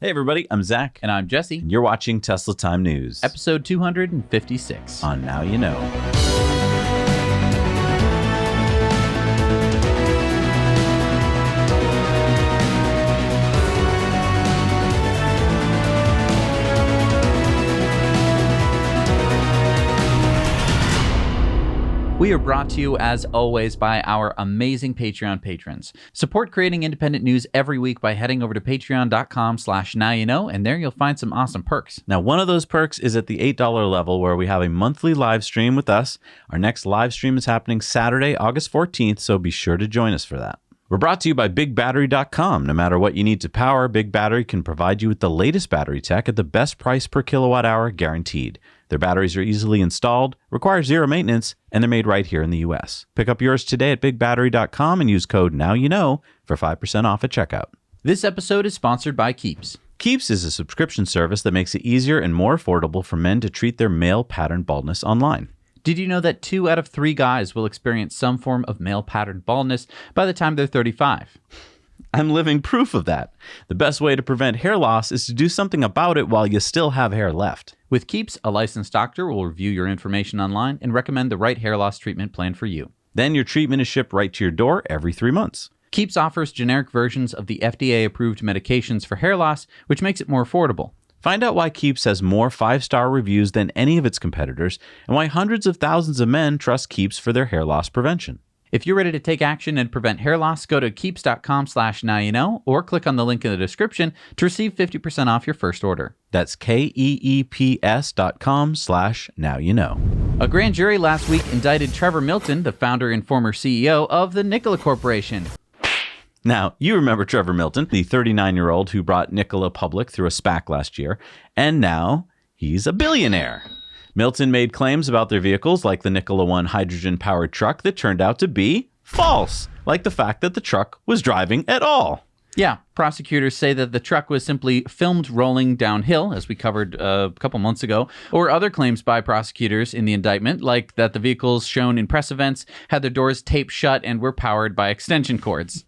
Hey everybody, I'm Zach. And I'm Jesse. And you're watching Tesla Time News. Episode 256. On Now You Know. We are brought to you, as always, by our amazing Patreon patrons. Support creating independent news every week by heading over to patreon.com/nowyouknow, and there you'll find some awesome perks. Now, one of those perks is at the $8 level, where we have a monthly live stream with us. Our next live stream is happening Saturday, August 14th, so be sure to join us for that. We're brought to you by BigBattery.com. No matter what you need to power, Big Battery can provide you with the latest battery tech at the best price per kilowatt hour guaranteed. Their batteries are easily installed, require zero maintenance, and they're made right here in the US. Pick up yours today at BigBattery.com and use code NOWYOUKNOW for 5% off at checkout. This episode is sponsored by Keeps. Keeps is a subscription service that makes it easier and more affordable for men to treat their male pattern baldness online. Did you know that 2 out of 3 guys will experience some form of male pattern baldness by the time they're 35? I'm living proof of that. The best way to prevent hair loss is to do something about it while you still have hair left. With Keeps, a licensed doctor will review your information online and recommend the right hair loss treatment plan for you. Then your treatment is shipped right to your door every 3 months. Keeps offers generic versions of the FDA-approved medications for hair loss, which makes it more affordable. Find out why Keeps has more 5-star reviews than any of its competitors, and why hundreds of thousands of men trust Keeps for their hair loss prevention. If you're ready to take action and prevent hair loss, go to keeps.com/nowyouknow or click on the link in the description to receive 50% off your first order. That's KEEPS.com/nowyouknow. A grand jury last week indicted Trevor Milton, the founder and former CEO of the Nikola Corporation. Now, you remember Trevor Milton, the 39-year-old who brought Nikola public through a SPAC last year, and now he's a billionaire. Milton made claims about their vehicles, like the Nikola One hydrogen-powered truck, that turned out to be false, like the fact that the truck was driving at all. Yeah, prosecutors say that the truck was simply filmed rolling downhill, as we covered a couple months ago, or other claims by prosecutors in the indictment, like that the vehicles shown in press events had their doors taped shut and were powered by extension cords.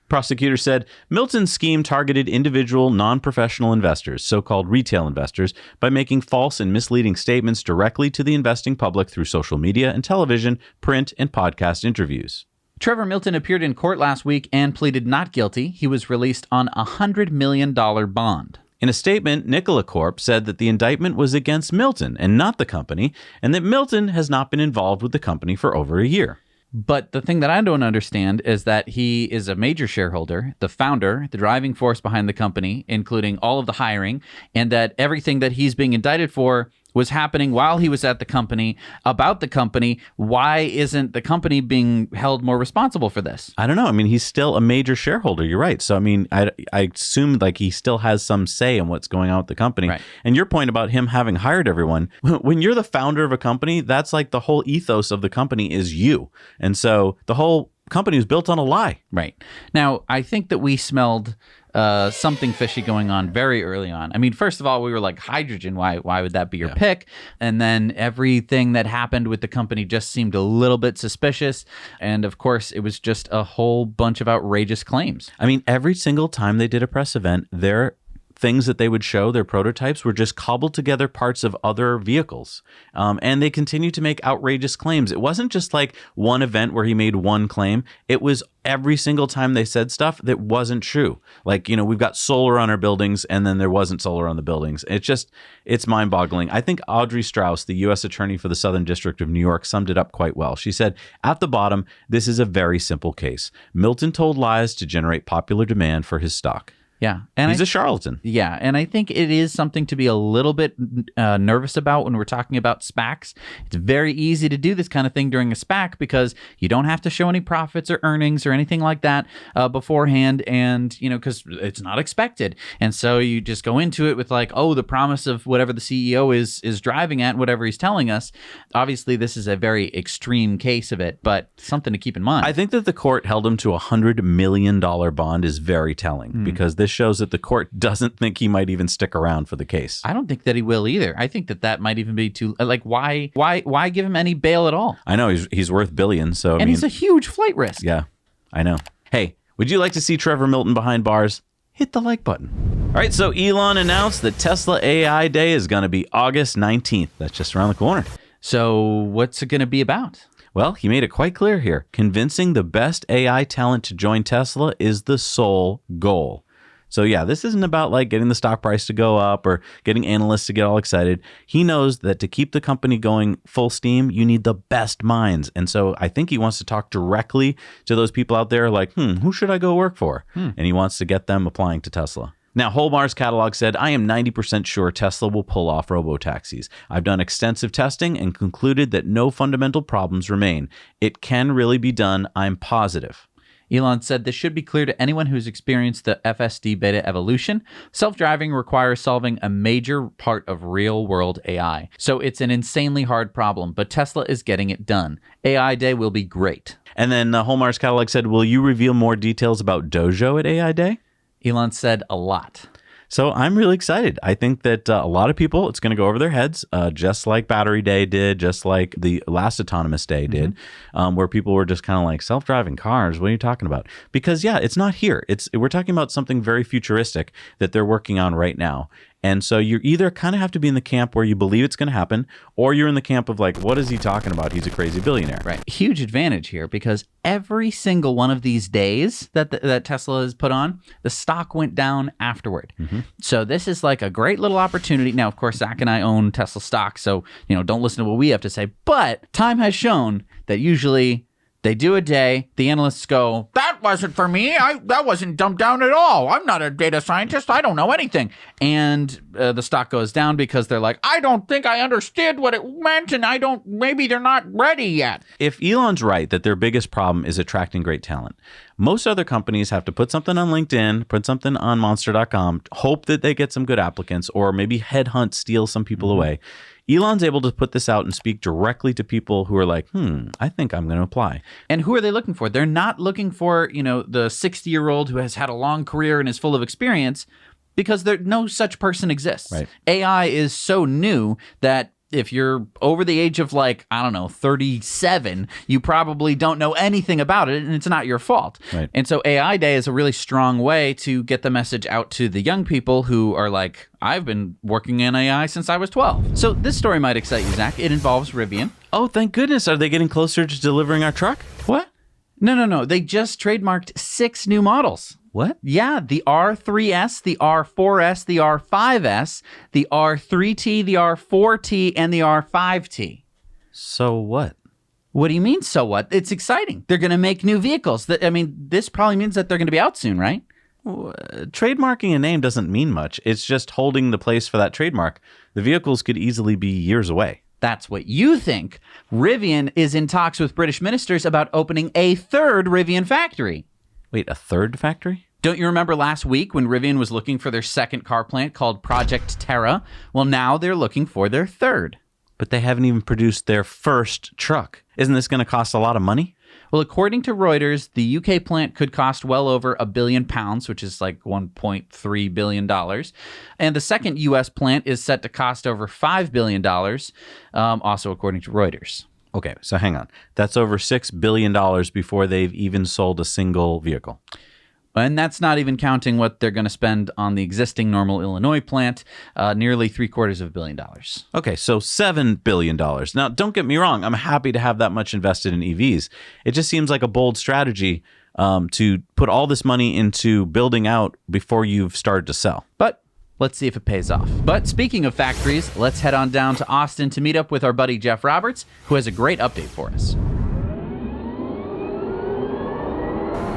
Prosecutors said Milton's scheme targeted individual non-professional investors, so-called retail investors, by making false and misleading statements directly to the investing public through social media and television, print, and podcast interviews. Trevor Milton appeared in court last week and pleaded not guilty. He was released on a $100 million bond. In a statement, Nikola Corp said that the indictment was against Milton and not the company, and that Milton has not been involved with the company for over a year. But the thing that I don't understand is that he is a major shareholder, the founder, the driving force behind the company, including all of the hiring, and that everything that he's being indicted for was happening while he was at the company, about the company. Why isn't the company being held more responsible for this? I don't know. I mean, he's still a major shareholder. You're right. So, I mean, I assume like he still has some say in what's going on with the company. Right. And your point about him having hired everyone, when you're the founder of a company, that's like the whole ethos of the company is you. And so the whole company was built on a lie. Right. Now, I think that we smelled something fishy going on very early on. I mean, first of all, we were like, hydrogen, why would that be your pick? And then everything that happened with the company just seemed a little bit suspicious. And of course, it was just a whole bunch of outrageous claims. I mean, every single time they did a press event, their things that they would show, their prototypes, were just cobbled together parts of other vehicles. And they continued to make outrageous claims. It wasn't just like one event where he made one claim. It was every single time they said stuff that wasn't true. Like, you know, we've got solar on our buildings, and then there wasn't solar on the buildings. It's mind-boggling. I think Audrey Strauss, the U.S. Attorney for the Southern District of New York, summed it up quite well. She said, at the bottom, this is a very simple case. Milton told lies to generate popular demand for his stock. Yeah. And he's a charlatan. Yeah. And I think it is something to be a little bit nervous about when we're talking about SPACs. It's very easy to do this kind of thing during a SPAC because you don't have to show any profits or earnings or anything like that beforehand. And, you know, because it's not expected. And so you just go into it with like, oh, the promise of whatever the CEO is driving at, whatever he's telling us. Obviously, this is a very extreme case of it, but something to keep in mind. I think that the court held him to a $100 million bond is very telling because this shows that the court doesn't think he might even stick around for the case. I don't think that he will either. I think that might even be too, like, why give him any bail at all? I know he's worth billions. So he's a huge flight risk. Yeah, I know. Hey, would you like to see Trevor Milton behind bars? Hit the like button. All right, so Elon announced that Tesla AI Day is going to be August 19th. That's just around the corner. So what's it going to be about? Well, he made it quite clear here. Convincing the best AI talent to join Tesla is the sole goal. So yeah, this isn't about like getting the stock price to go up or getting analysts to get all excited. He knows that to keep the company going full steam, you need the best minds. And so I think he wants to talk directly to those people out there like, who should I go work for? And he wants to get them applying to Tesla. Now, Holmar's catalog said, I am 90% sure Tesla will pull off robotaxis. I've done extensive testing and concluded that no fundamental problems remain. It can really be done. I'm positive. Elon said this should be clear to anyone who's experienced the FSD beta evolution. Self-driving requires solving a major part of real-world AI. So it's an insanely hard problem, but Tesla is getting it done. AI Day will be great. And then Holmar's catalog said, will you reveal more details about Dojo at AI Day? Elon said a lot. So I'm really excited. I think that a lot of people, it's going to go over their heads, just like Battery Day did, just like the last Autonomous Day did, where people were just kind of like, self-driving cars, what are you talking about? Because, yeah, it's not here. We're talking about something very futuristic that they're working on right now. And so you either kind of have to be in the camp where you believe it's going to happen, or you're in the camp of like, what is he talking about? He's a crazy billionaire. Right. Huge advantage here because every single one of these days that Tesla has put on, the stock went down afterward. So this is like a great little opportunity. Now, of course, Zach and I own Tesla stock, so don't listen to what we have to say. But time has shown that usually they do a day, the analysts go, that wasn't for me. That wasn't dumbed down at all. I'm not a data scientist. I don't know anything. And the stock goes down because they're like, I don't think I understood what it meant, and maybe they're not ready yet. If Elon's right that their biggest problem is attracting great talent, most other companies have to put something on LinkedIn, put something on monster.com, hope that they get some good applicants, or maybe headhunt, steal some people away. Elon's able to put this out and speak directly to people who are like, I think I'm going to apply. And who are they looking for? They're not looking for, the 60-year-old who has had a long career and is full of experience, because no such person exists. Right. AI is so new that if you're over the age of 37, you probably don't know anything about it, and it's not your fault. Right. And so AI Day is a really strong way to get the message out to the young people who are like, I've been working in AI since I was 12. So this story might excite you, Zach. It involves Rivian. Oh, thank goodness. Are they getting closer to delivering our truck? What? No. They just trademarked 6 new models. What? Yeah, the R3S, the R4S, the R5S, the R3T, the R4T, and the R5T. So what? What do you mean, so what? It's exciting. They're going to make new vehicles. This probably means that they're going to be out soon, right? Trademarking a name doesn't mean much. It's just holding the place for that trademark. The vehicles could easily be years away. That's what you think. Rivian is in talks with British ministers about opening a 3rd Rivian factory. Wait, a 3rd factory? Don't you remember last week when Rivian was looking for their 2nd car plant called Project Terra? Well, now they're looking for their 3rd. But they haven't even produced their 1st truck. Isn't this going to cost a lot of money? Well, according to Reuters, the UK plant could cost well over £1 billion, which is like $1.3 billion. And the 2nd US plant is set to cost over $5 billion, also according to Reuters. Okay, so hang on. That's over $6 billion before they've even sold a single vehicle. And that's not even counting what they're going to spend on the existing Normal, Illinois plant, nearly $750 million. Okay, so $7 billion. Now, don't get me wrong. I'm happy to have that much invested in EVs. It just seems like a bold strategy to put all this money into building out before you've started to sell. But let's see if it pays off. But speaking of factories, let's head on down to Austin to meet up with our buddy Jeff Roberts, who has a great update for us.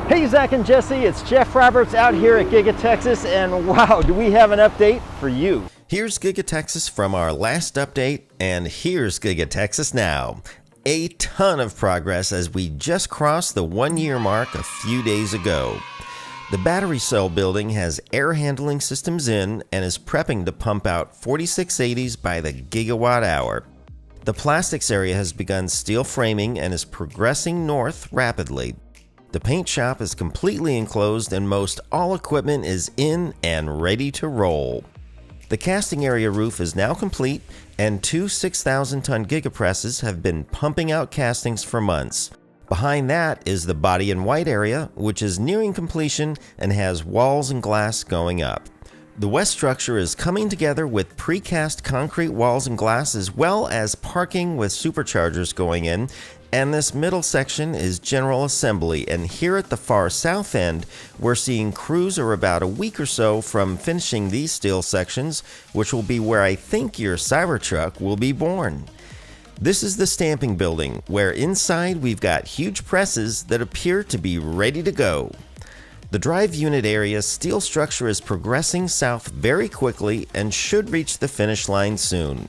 Hey Zach and Jesse, it's Jeff Roberts out here at Giga, Texas, and wow, do we have an update for you. Here's Giga Texas from our last update, and here's Giga Texas now. A ton of progress as we just crossed the 1-year mark a few days ago. The battery cell building has air handling systems in and is prepping to pump out 4680s by the gigawatt hour. The plastics area has begun steel framing and is progressing north rapidly. The paint shop is completely enclosed and most all equipment is in and ready to roll. The casting area roof is now complete and 2 6,000-ton gigapresses have been pumping out castings for months. Behind that is the body and white area, which is nearing completion and has walls and glass going up. The west structure is coming together with precast concrete walls and glass, as well as parking with superchargers going in. And this middle section is general assembly. And here at the far south end, we're seeing crews are about a week or so from finishing these steel sections, which will be where I think your Cybertruck will be born. This is the stamping building, where inside we've got huge presses that appear to be ready to go. The drive unit area steel structure is progressing south very quickly and should reach the finish line soon.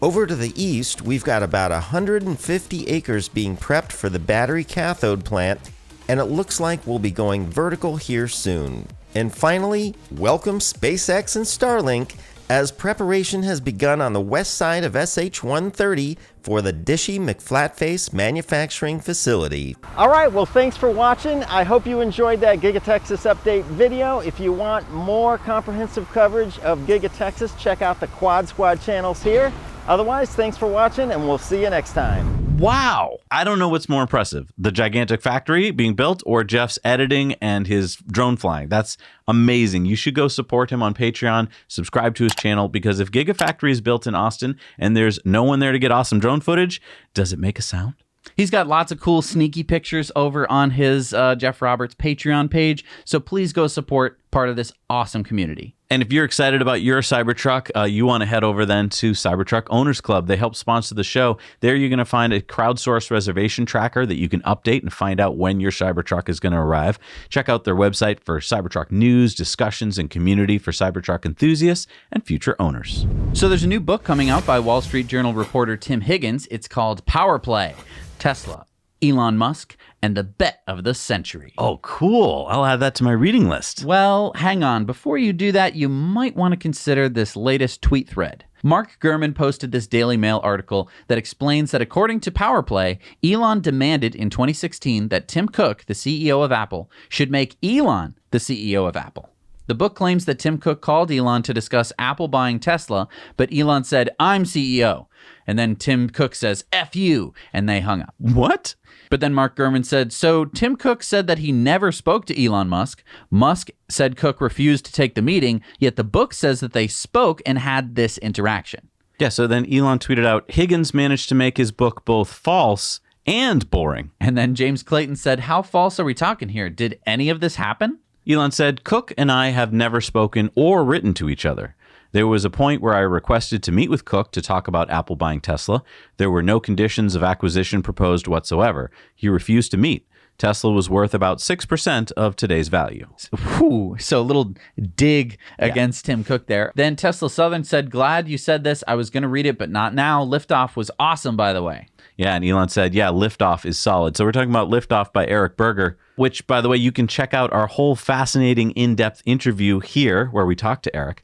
Over to the east, we've got about 150 acres being prepped for the battery cathode plant, and it looks like we'll be going vertical here soon. And finally, welcome SpaceX and Starlink, as preparation has begun on the west side of SH-130 for the Dishy McFlatface manufacturing facility. All right, well, thanks for watching. I hope you enjoyed that Giga Texas update video. If you want more comprehensive coverage of Giga Texas, check out the Quad Squad channels here. Otherwise, thanks for watching, and we'll see you next time. Wow. I don't know what's more impressive, the gigantic factory being built or Jeff's editing and his drone flying. That's amazing. You should go support him on Patreon, subscribe to his channel, because if Gigafactory is built in Austin and there's no one there to get awesome drone footage, does it make a sound? He's got lots of cool sneaky pictures over on his Jeff Roberts Patreon page, so please go support part of this awesome community. And if you're excited about your Cybertruck, you want to head over then to Cybertruck Owners Club. They help sponsor the show. There you're going to find a crowdsourced reservation tracker that you can update and find out when your Cybertruck is going to arrive. Check out their website for Cybertruck news, discussions, and community for Cybertruck enthusiasts and future owners. So there's a new book coming out by Wall Street Journal reporter Tim Higgins. It's called Power Play: Tesla, Elon Musk, and the Bet of the Century. Oh, cool. I'll add that to my reading list. Well, hang on. Before you do that, you might want to consider this latest tweet thread. Mark Gurman posted this Daily Mail article that explains that according to Power Play, Elon demanded in 2016 that Tim Cook, the CEO of Apple, should make Elon the CEO of Apple. The book claims that Tim Cook called Elon to discuss Apple buying Tesla, but Elon said, "I'm CEO." And then Tim Cook says, "F you," and they hung up. What? But then Mark Gurman said, so Tim Cook said that he never spoke to Elon Musk. Musk said Cook refused to take the meeting, yet the book says that they spoke and had this interaction. Yeah, so then Elon tweeted out, Higgins managed to make his book both false and boring. And then James Clayton said, how false are we talking here? Did any of this happen? Elon said, Cook and I have never spoken or written to each other. There was a point where I requested to meet with Cook to talk about Apple buying Tesla. There were no conditions of acquisition proposed whatsoever. He refused to meet. Tesla was worth about 6% of today's value. Whew, so a little dig against Tim Cook there. Then Tesla Southern said, glad you said this. I was going to read it, but not now. Liftoff was awesome, by the way. Yeah, and Elon said, yeah, Liftoff is solid. So we're talking about Liftoff by Eric Berger, which, by the way, you can check out our whole fascinating in-depth interview here where we talked to Eric.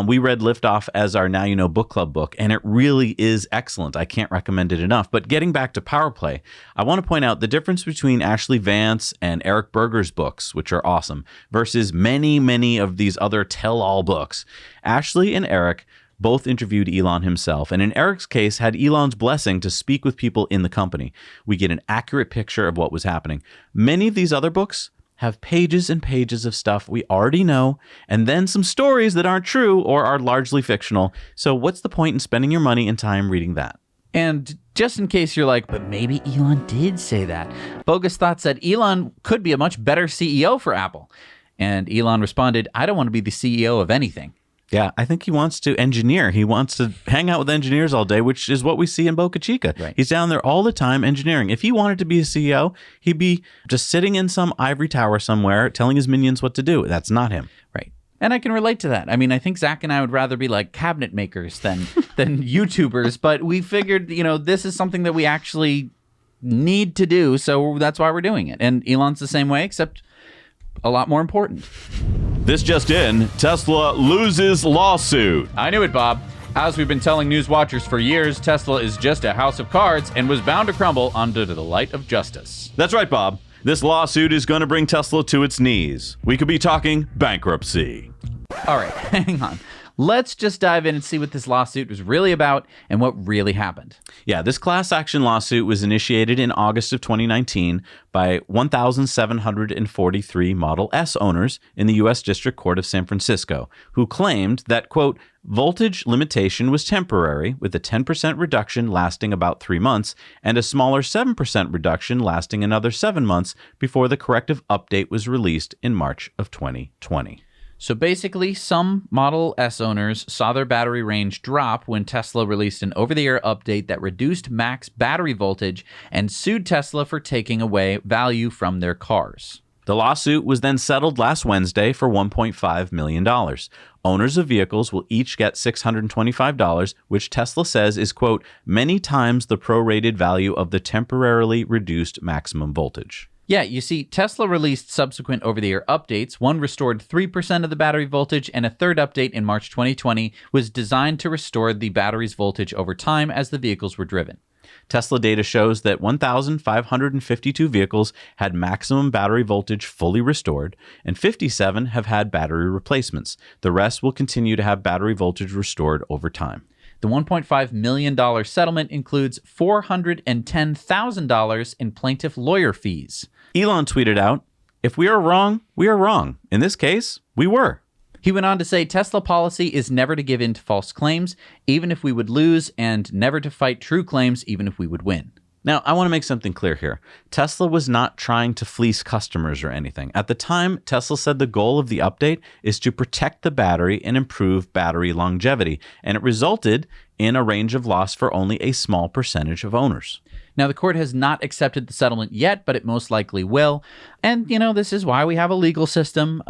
We read Liftoff as our Now You Know book club book, and it really is excellent. I can't recommend it enough. But getting back to Power Play, I want to point out the difference between Ashley Vance and Eric Berger's books, which are awesome, versus many, many of these other tell-all books. Ashley and Eric both interviewed Elon himself, and in Eric's case, had Elon's blessing to speak with people in the company. We get an accurate picture of what was happening. Many of these other books have pages and pages of stuff we already know, and then some stories that aren't true or are largely fictional. So what's the point in spending your money and time reading that? And just in case you're like, but maybe Elon did say that, Bogus Thought said Elon could be a much better CEO for Apple. And Elon responded, I don't want to be the CEO of anything. Yeah, I think he wants to engineer. He wants to hang out with engineers all day, which is what we see in Boca Chica. Right. He's down there all the time engineering. If he wanted to be a CEO, he'd be just sitting in some ivory tower somewhere telling his minions what to do. That's not him. Right. And I can relate to that. I mean, I think Zach and I would rather be like cabinet makers than YouTubers, but we figured, this is something that we actually need to do, so that's why we're doing it. And Elon's the same way, except a lot more important. This just in, Tesla loses lawsuit. I knew it, Bob. As we've been telling news watchers for years, Tesla is just a house of cards and was bound to crumble under the light of justice. That's right, Bob. This lawsuit is going to bring Tesla to its knees. We could be talking bankruptcy. All right, hang on. let's just dive in and see what this lawsuit was really about and what really happened. Yeah, this class action lawsuit was initiated in August of 2019 by 1,743 Model S owners in the U.S. District Court of San Francisco, who claimed that, quote, voltage limitation was temporary, with a 10% reduction lasting about 3 months and a smaller 7% reduction lasting another 7 months before the corrective update was released in March of 2020. So basically, some Model S owners saw their battery range drop when Tesla released an over-the-air update that reduced max battery voltage and sued Tesla for taking away value from their cars. The lawsuit was then settled last Wednesday for $1.5 million. Owners of vehicles will each get $625, which Tesla says is, quote, many times the prorated value of the temporarily reduced maximum voltage. Yeah, you see, Tesla released subsequent over-the-air updates. One restored 3% of the battery voltage, and a third update in March 2020 was designed to restore the battery's voltage over time as the vehicles were driven. Tesla data shows that 1,552 vehicles had maximum battery voltage fully restored, and 57 have had battery replacements. The rest will continue to have battery voltage restored over time. The $1.5 million settlement includes $410,000 in plaintiff lawyer fees. Elon tweeted out, if we are wrong, we are wrong. In this case, we were. He went on to say Tesla policy is never to give in to false claims, even if we would lose, and never to fight true claims, even if we would win. Now, I want to make something clear here. Tesla was not trying to fleece customers or anything. At the time, Tesla said the goal of the update is to protect the battery and improve battery longevity, and it resulted in a range of loss for only a small percentage of owners. Now, the court has not accepted the settlement yet, but it most likely will. And, this is why we have a legal system.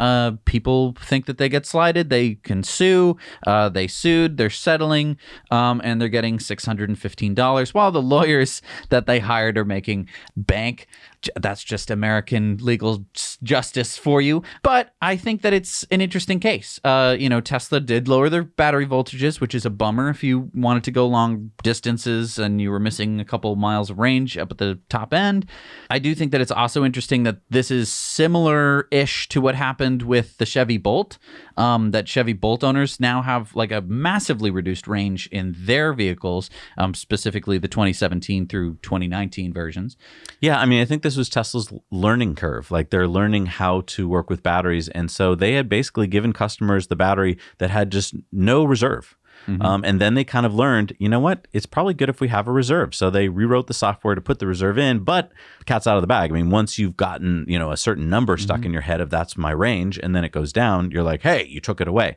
People think that they get slighted. They can sue. They sued. They're settling. And they're getting $615, while the lawyers that they hired are making bank. That's just American legal justice for you. But I think that it's an interesting case. Tesla did lower their battery voltages, which is a bummer if you wanted to go long distances and you were missing a couple miles of range up at the top end. I do think that it's also interesting that this is similar-ish to what happened with the Chevy Bolt, that Chevy Bolt owners now have like a massively reduced range in their vehicles, specifically the 2017 through 2019 versions. Yeah, I think this was Tesla's learning curve. Like, they're learning how to work with batteries. And so they had basically given customers the battery that had just no reserve. Mm-hmm. And then they kind of learned, you know what, it's probably good if we have a reserve. So they rewrote the software to put the reserve in, but cat's out of the bag. Once you've gotten, a certain number stuck in your head of that's my range, and then it goes down, you're like, hey, you took it away.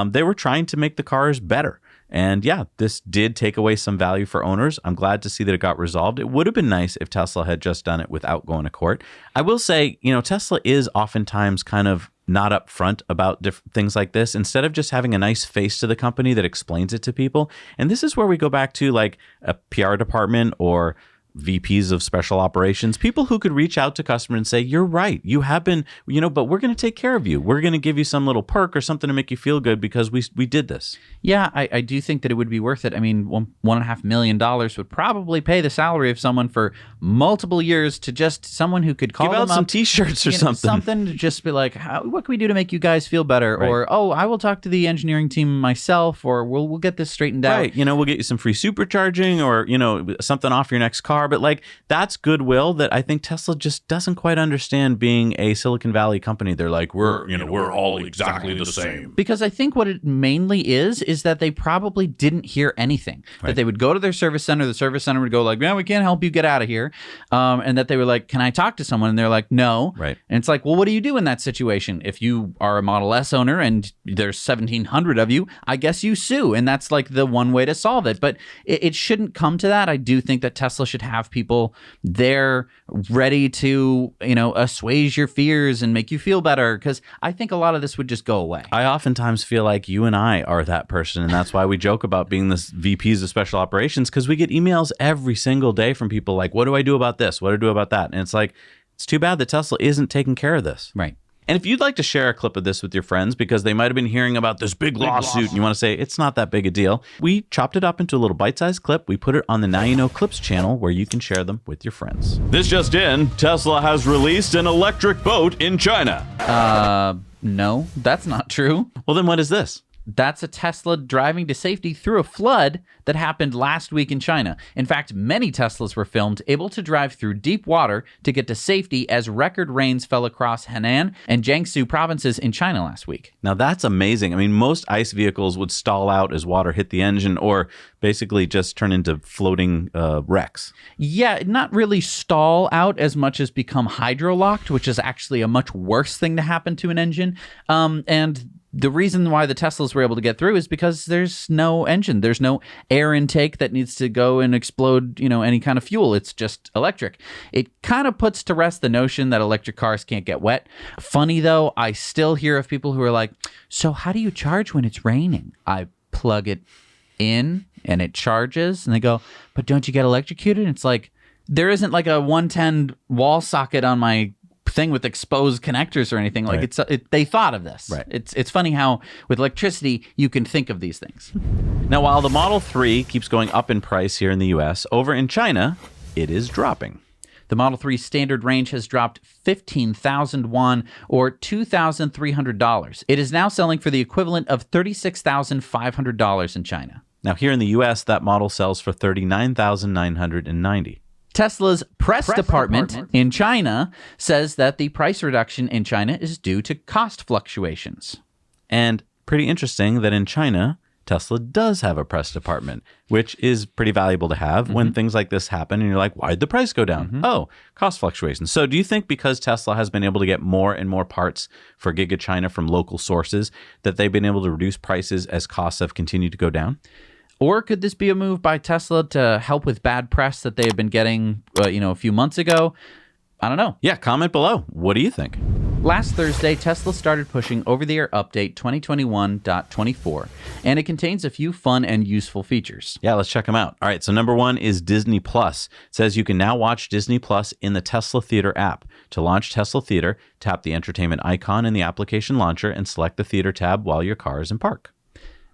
They were trying to make the cars better. And yeah, this did take away some value for owners. I'm glad to see that it got resolved. It would have been nice if Tesla had just done it without going to court. I will say, Tesla is oftentimes kind of not upfront about different things like this, instead of just having a nice face to the company that explains it to people. And this is where we go back to like a PR department or VPs of special operations, people who could reach out to customers and say, you're right, you have been, but we're going to take care of you. We're going to give you some little perk or something to make you feel good because we did this. Yeah, I do think that it would be worth it. $1.5 million would probably pay the salary of someone for multiple years to just someone who could call give them out some up, t-shirts or something. Something to just be like, what can we do to make you guys feel better? Right. Or, I will talk to the engineering team myself, or we'll get this straightened out. Right. We'll get you some free supercharging or, something off your next car. But like, that's goodwill that I think Tesla just doesn't quite understand being a Silicon Valley company. They're like, we're all exactly the same. Because I think what it mainly is that they probably didn't hear anything. Right. That they would go to their service center, the service center would go like, we can't help you, get out of here. And that they were like, can I talk to someone? And they're like, no. Right. And it's like, well, what do you do in that situation? If you are a Model S owner and there's 1,700 of you, I guess you sue. And that's like the one way to solve it. But it shouldn't come to that. I do think that Tesla should have people there ready to, assuage your fears and make you feel better, because I think a lot of this would just go away. I oftentimes feel like you and I are that person, and that's why we joke about being the VPs of special operations, because we get emails every single day from people like, what do I do about this? What do I do about that? And it's like, it's too bad that Tesla isn't taking care of this. Right. And if you'd like to share a clip of this with your friends because they might have been hearing about this big lawsuit and you want to say it's not that big a deal, we chopped it up into a little bite-sized clip. We put it on the Now You Know Clips channel where you can share them with your friends. This just in, Tesla has released an electric boat in China. No, that's not true. Well, then what is this? That's a Tesla driving to safety through a flood that happened last week in China. In fact, many Teslas were filmed able to drive through deep water to get to safety as record rains fell across Henan and Jiangsu provinces in China last week. Now, that's amazing. I mean, most ICE vehicles would stall out as water hit the engine or basically just turn into floating wrecks. Yeah, not really stall out as much as become hydrolocked, which is actually a much worse thing to happen to an engine. And the reason why the Teslas were able to get through is because there's no engine. There's no air intake that needs to go and explode, any kind of fuel. It's just electric. It kind of puts to rest the notion that electric cars can't get wet. Funny, though, I still hear of people who are like, so how do you charge when it's raining? I plug it in and it charges. And they go, but don't you get electrocuted? And it's like, there isn't like a 110 wall socket on my thing with exposed connectors or anything. Like they thought of this. Right. It's funny how with electricity you can think of these things. Now, while the Model 3 keeps going up in price here in the US, over in China, it is dropping. The Model 3 standard range has dropped 15,000 won or $2,300. It is now selling for the equivalent of $36,500 in China. Now, here in the US, that model sells for $39,990. Tesla's press department in China says that the price reduction in China is due to cost fluctuations. And pretty interesting that in China, Tesla does have a press department, which is pretty valuable to have when things like this happen and you're like, why'd the price go down? Oh, cost fluctuations. So do you think because Tesla has been able to get more and more parts for Giga China from local sources that they've been able to reduce prices as costs have continued to go down? Or could this be a move by Tesla to help with bad press that they had been getting, a few months ago? I don't know. Yeah, comment below. What do you think? Last Thursday, Tesla started pushing over-the-air update 2021.24, and it contains a few fun and useful features. Yeah, let's check them out. All right, so number one is Disney Plus. It says you can now watch Disney Plus in the Tesla Theater app. To launch Tesla Theater, tap the entertainment icon in the application launcher and select the Theater tab while your car is in park.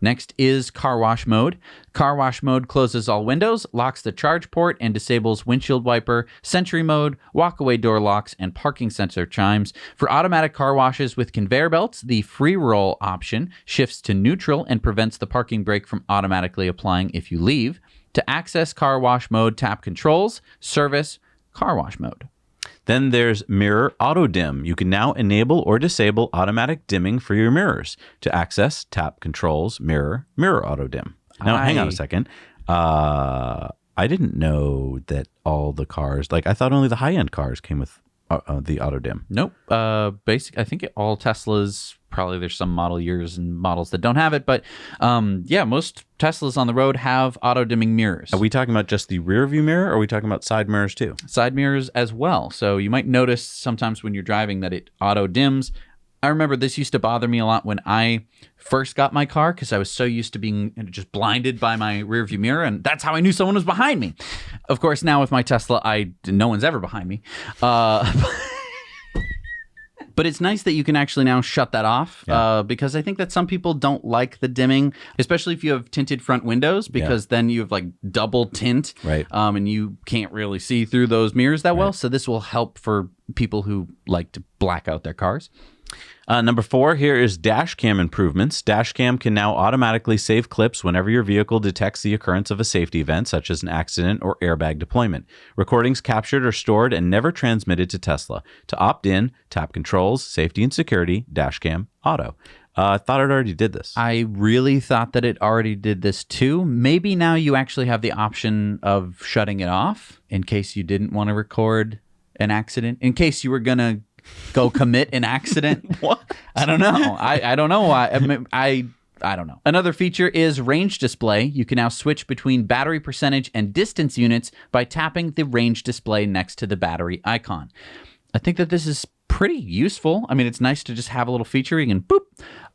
Next is Car Wash Mode. Car Wash Mode closes all windows, locks the charge port, and disables windshield wiper, Sentry Mode, walkaway door locks, and parking sensor chimes. For automatic car washes with conveyor belts, the free roll option shifts to neutral and prevents the parking brake from automatically applying if you leave. To access Car Wash Mode, tap Controls, Service, Car Wash Mode. Then there's Mirror Auto Dim. You can now enable or disable automatic dimming for your mirrors. To access, tap Controls, Mirror Auto Dim. Now, hang on a second. I didn't know that all the cars, I thought only the high-end cars came with the Auto Dim. Nope. I think all Teslas, probably there's some model years and models that don't have it, but most Teslas on the road have auto dimming mirrors. Are we talking about just the rear view mirror or are we talking about side mirrors too? Side mirrors as well. So you might notice sometimes when you're driving that it auto dims. I remember this used to bother me a lot when I first got my car because I was so used to being just blinded by my rear view mirror, and that's how I knew someone was behind me. Of course, now with my Tesla, no one's ever behind me. But it's nice that you can actually now shut that off because I think that some people don't like the dimming, especially if you have tinted front windows, because then you have double tint, right? And you can't really see through those mirrors that well. So this will help for people who like to black out their cars. Number 4 here is dash cam improvements. Dash cam can now automatically save clips whenever your vehicle detects the occurrence of a safety event, such as an accident or airbag deployment. Recordings captured are stored and never transmitted to Tesla. To opt in, tap Controls, Safety and Security, Dash Cam, Auto. I thought it already did this. I really thought that it already did this too. Maybe now you actually have the option of shutting it off in case you didn't want to record an accident, in case you were going to go commit an accident. What? I don't know. I don't know why. I don't know. Another feature is range display. You can now switch between battery percentage and distance units by tapping the range display next to the battery icon. I think that this is pretty useful. I mean, it's nice to just have a little feature. You can boop.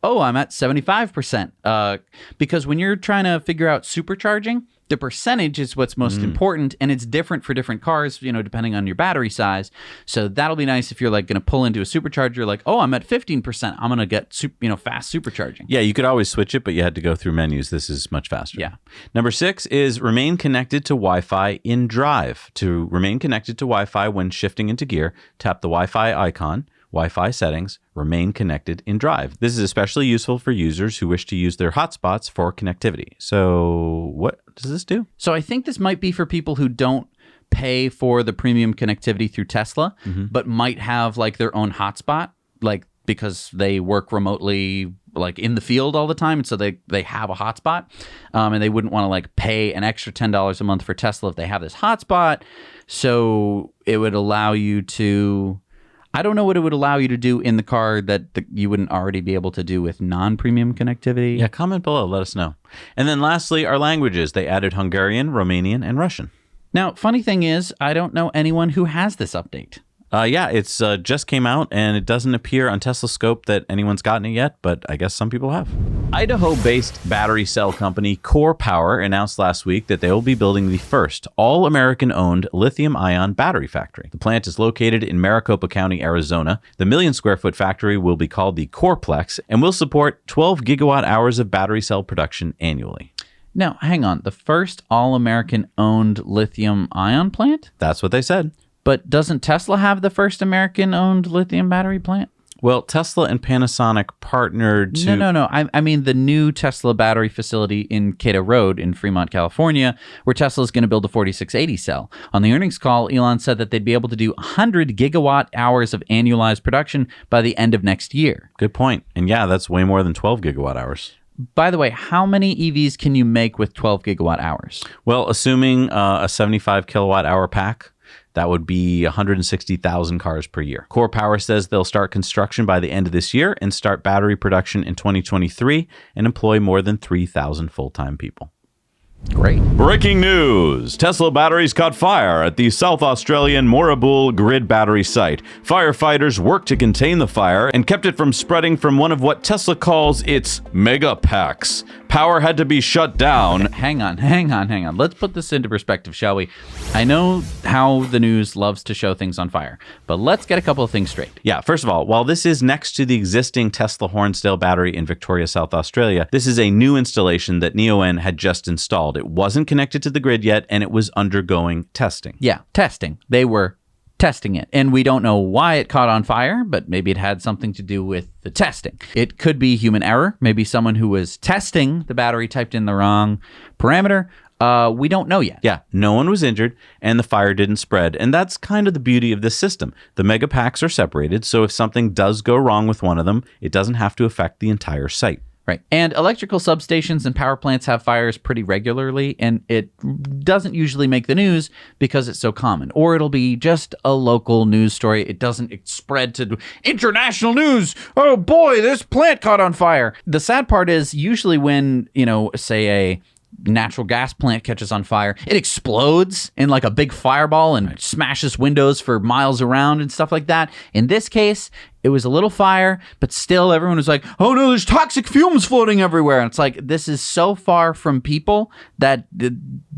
Oh, I'm at 75%. Because when you're trying to figure out supercharging, the percentage is what's most important, and it's different for different cars, depending on your battery size. So that'll be nice if you're going to pull into a supercharger, oh, I'm at 15%. I'm going to get fast supercharging. Yeah, you could always switch it, but you had to go through menus. This is much faster. Yeah. Number 6 is remain connected to Wi-Fi in drive. To remain connected to Wi-Fi when shifting into gear, tap the Wi-Fi icon. Wi-Fi settings, remain connected in Drive. This is especially useful for users who wish to use their hotspots for connectivity. So what does this do? So I think this might be for people who don't pay for the premium connectivity through Tesla, but might have like their own hotspot, like because they work remotely, like in the field all the time, and so they have a hotspot, and they wouldn't want to like pay an extra $10 a month for Tesla if they have this hotspot. So it would allow you to, I don't know what it would allow you to do in the car that you wouldn't already be able to do with non-premium connectivity. Yeah, comment below, let us know. And then lastly, our languages. They added Hungarian, Romanian, and Russian. Now, funny thing is, I don't know anyone who has this update. Yeah, it's just came out, and it doesn't appear on Tesla Scope that anyone's gotten it yet, but I guess some people have. Idaho-based battery cell company Core Power announced last week that they will be building the first all-American-owned lithium-ion battery factory. The plant is located in Maricopa County, Arizona. The million-square-foot factory will be called the Coreplex and will support 12 gigawatt-hours of battery cell production annually. Now, hang on. The first all-American-owned lithium-ion plant? That's what they said. But doesn't Tesla have the first American-owned lithium battery plant? Well, Tesla and Panasonic partnered to... No. I mean the new Tesla battery facility in Cato Road in Fremont, California, where Tesla is going to build a 4680 cell. On the earnings call, Elon said that they'd be able to do 100 gigawatt hours of annualized production by the end of next year. Good point. And yeah, that's way more than 12 gigawatt hours. By the way, how many EVs can you make with 12 gigawatt hours? Well, assuming a 75 kilowatt hour pack, that would be 160,000 cars per year. Core Power says they'll start construction by the end of this year and start battery production in 2023 and employ more than 3,000 full-time people. Great. Breaking news! Tesla batteries caught fire at the South Australian Moorabool grid battery site. Firefighters worked to contain the fire and kept it from spreading from one of what Tesla calls its mega packs. Power had to be shut down. Hang on. Let's put this into perspective, shall we? I know how the news loves to show things on fire, but let's get a couple of things straight. Yeah, first of all, while this is next to the existing Tesla Hornsdale battery in Victoria, South Australia, this is a new installation that NeoN had just installed. It wasn't connected to the grid yet, and it was undergoing testing. Yeah, testing. They were testing it. And we don't know why it caught on fire, but maybe it had something to do with the testing. It could be human error. Maybe someone who was testing the battery typed in the wrong parameter. We don't know yet. Yeah, no one was injured, and the fire didn't spread. And that's kind of the beauty of this system. The mega packs are separated, so if something does go wrong with one of them, it doesn't have to affect the entire site. Right. And electrical substations and power plants have fires pretty regularly, and it doesn't usually make the news because it's so common. Or it'll be just a local news story. It doesn't spread to international news. Oh boy, this plant caught on fire. The sad part is usually when, say a natural gas plant catches on fire, it explodes in like a big fireball and smashes windows for miles around and stuff like that. In this case, it was a little fire, but still everyone was like, oh no, there's toxic fumes floating everywhere. And it's like, this is so far from people that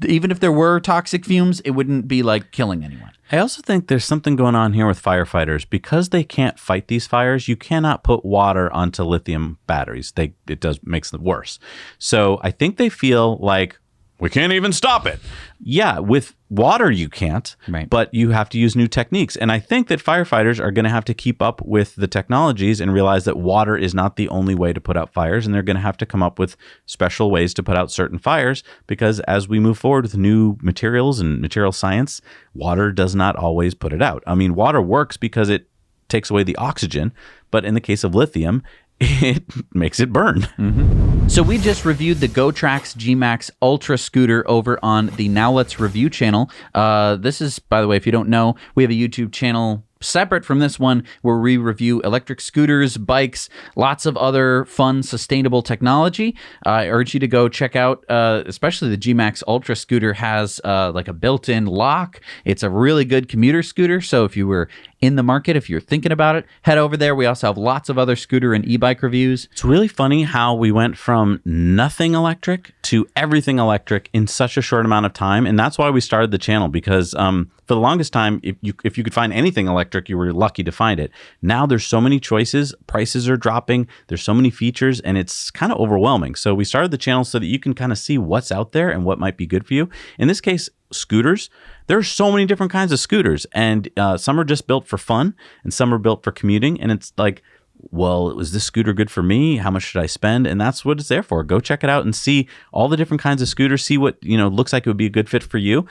even if there were toxic fumes, it wouldn't be like killing anyone. I also think there's something going on here with firefighters. Because they can't fight these fires, you cannot put water onto lithium batteries. It makes them worse. So I think they feel like, we can't even stop it. Yeah, with water you can't, right, but you have to use new techniques. And I think that firefighters are going to have to keep up with the technologies and realize that water is not the only way to put out fires. And they're going to have to come up with special ways to put out certain fires, because as we move forward with new materials and material science, water does not always put it out. I mean, water works because it takes away the oxygen, but in the case of lithium, it makes it burn. Mm-hmm. So we just reviewed the GoTrax GMax Ultra scooter over on the Now Let's Review channel. This is, by the way, if you don't know, we have a YouTube channel separate from this one where we review electric scooters, bikes, lots of other fun, sustainable technology. I urge you to go check out, especially the GMax Ultra scooter has like a built-in lock. It's a really good commuter scooter. So if you were in the market, if you're thinking about it, head over there. We also have lots of other scooter and e-bike reviews. It's really funny how we went from nothing electric to everything electric in such a short amount of time. And that's why we started the channel, because for the longest time, if you could find anything electric, you were lucky to find it. Now there's so many choices, prices are dropping, there's so many features, and it's kind of overwhelming. So we started the channel so that you can kind of see what's out there and what might be good for you. In this case, scooters, there are so many different kinds of scooters, and some are just built for fun, and some are built for commuting. And it's like, well, was this scooter good for me? How much should I spend? And that's what it's there for. Go check it out and see all the different kinds of scooters. See what looks like it would be a good fit for you.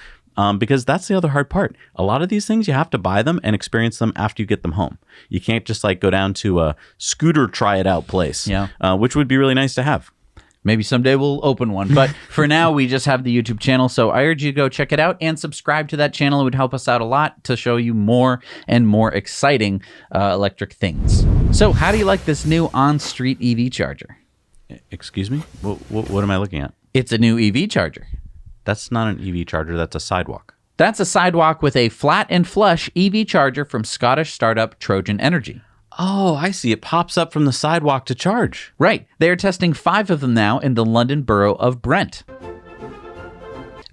Because that's the other hard part. A lot of these things, you have to buy them and experience them after you get them home. You can't just like go down to a scooter try it out place, which would be really nice to have. Maybe someday we'll open one. But for now, we just have the YouTube channel. So I urge you to go check it out and subscribe to that channel. It would help us out a lot to show you more and more exciting electric things. So how do you like this new on-street EV charger? Excuse me? What am I looking at? It's a new EV charger. That's not an EV charger. That's a sidewalk. That's a sidewalk with a flat and flush EV charger from Scottish startup Trojan Energy. Oh, I see. It pops up from the sidewalk to charge. Right. They are testing 5 of them now in the London borough of Brent.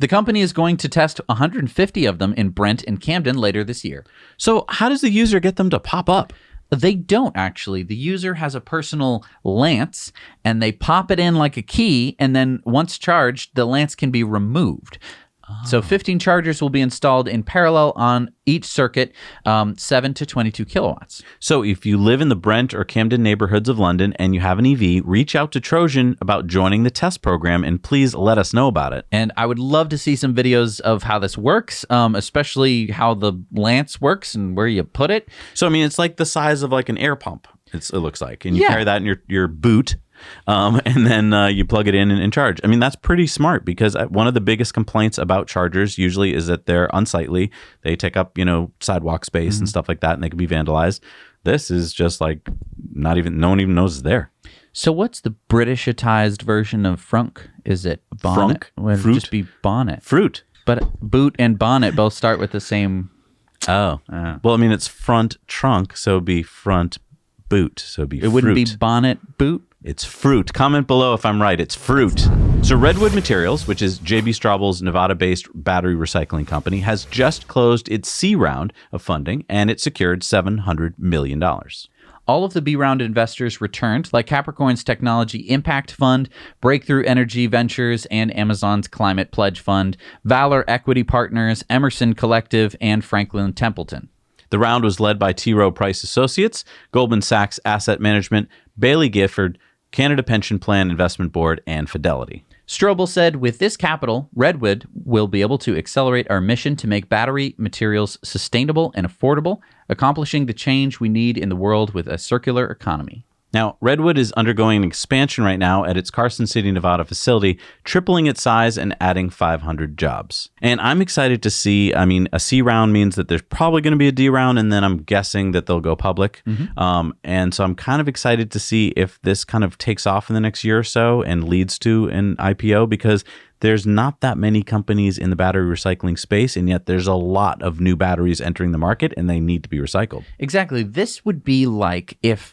The company is going to test 150 of them in Brent and Camden later this year. So how does the user get them to pop up? They don't, actually. The user has a personal lance, and they pop it in like a key, and then once charged, the lance can be removed. So 15 chargers will be installed in parallel on each circuit, 7 to 22 kilowatts. So if you live in the Brent or Camden neighborhoods of London and you have an EV, reach out to Trojan about joining the test program, and please let us know about it. And I would love to see some videos of how this works, especially how the lance works and where you put it. So, I mean, it's like the size of like an air pump, it looks like. And you carry that in your boot. And then you plug it in and charge. I mean, that's pretty smart, because one of the biggest complaints about chargers usually is that they're unsightly. They take up, sidewalk space and stuff like that, and they can be vandalized. This is just like no one even knows it's there. So what's the Britishized version of frunk? Is it bonnet? Frunk? Would it Fruit? just be bonnet? Fruit. But boot and bonnet both start with the same. Oh. Well, I mean, it's front trunk, so it'd be front boot. So it'd be It wouldn't be bonnet boot? It's fruit. Comment below if I'm right. It's fruit. So Redwood Materials, which is JB Straubel's Nevada-based battery recycling company, has just closed its C round of funding, and it secured $700 million. All of the B round investors returned, like Capricorn's Technology Impact Fund, Breakthrough Energy Ventures, and Amazon's Climate Pledge Fund, Valor Equity Partners, Emerson Collective, and Franklin Templeton. The round was led by T. Rowe Price Associates, Goldman Sachs Asset Management, Bailey Gifford, Canada Pension Plan Investment Board, and Fidelity. Strobel said, with this capital, Redwood will be able to accelerate our mission to make battery materials sustainable and affordable, accomplishing the change we need in the world with a circular economy. Now, Redwood is undergoing an expansion right now at its Carson City, Nevada facility, tripling its size and adding 500 jobs. And I'm excited to see, a C round means that there's probably going to be a D round, and then I'm guessing that they'll go public. And so I'm kind of excited to see if this kind of takes off in the next year or so and leads to an IPO, because there's not that many companies in the battery recycling space, and yet there's a lot of new batteries entering the market, and they need to be recycled. Exactly. This would be like if...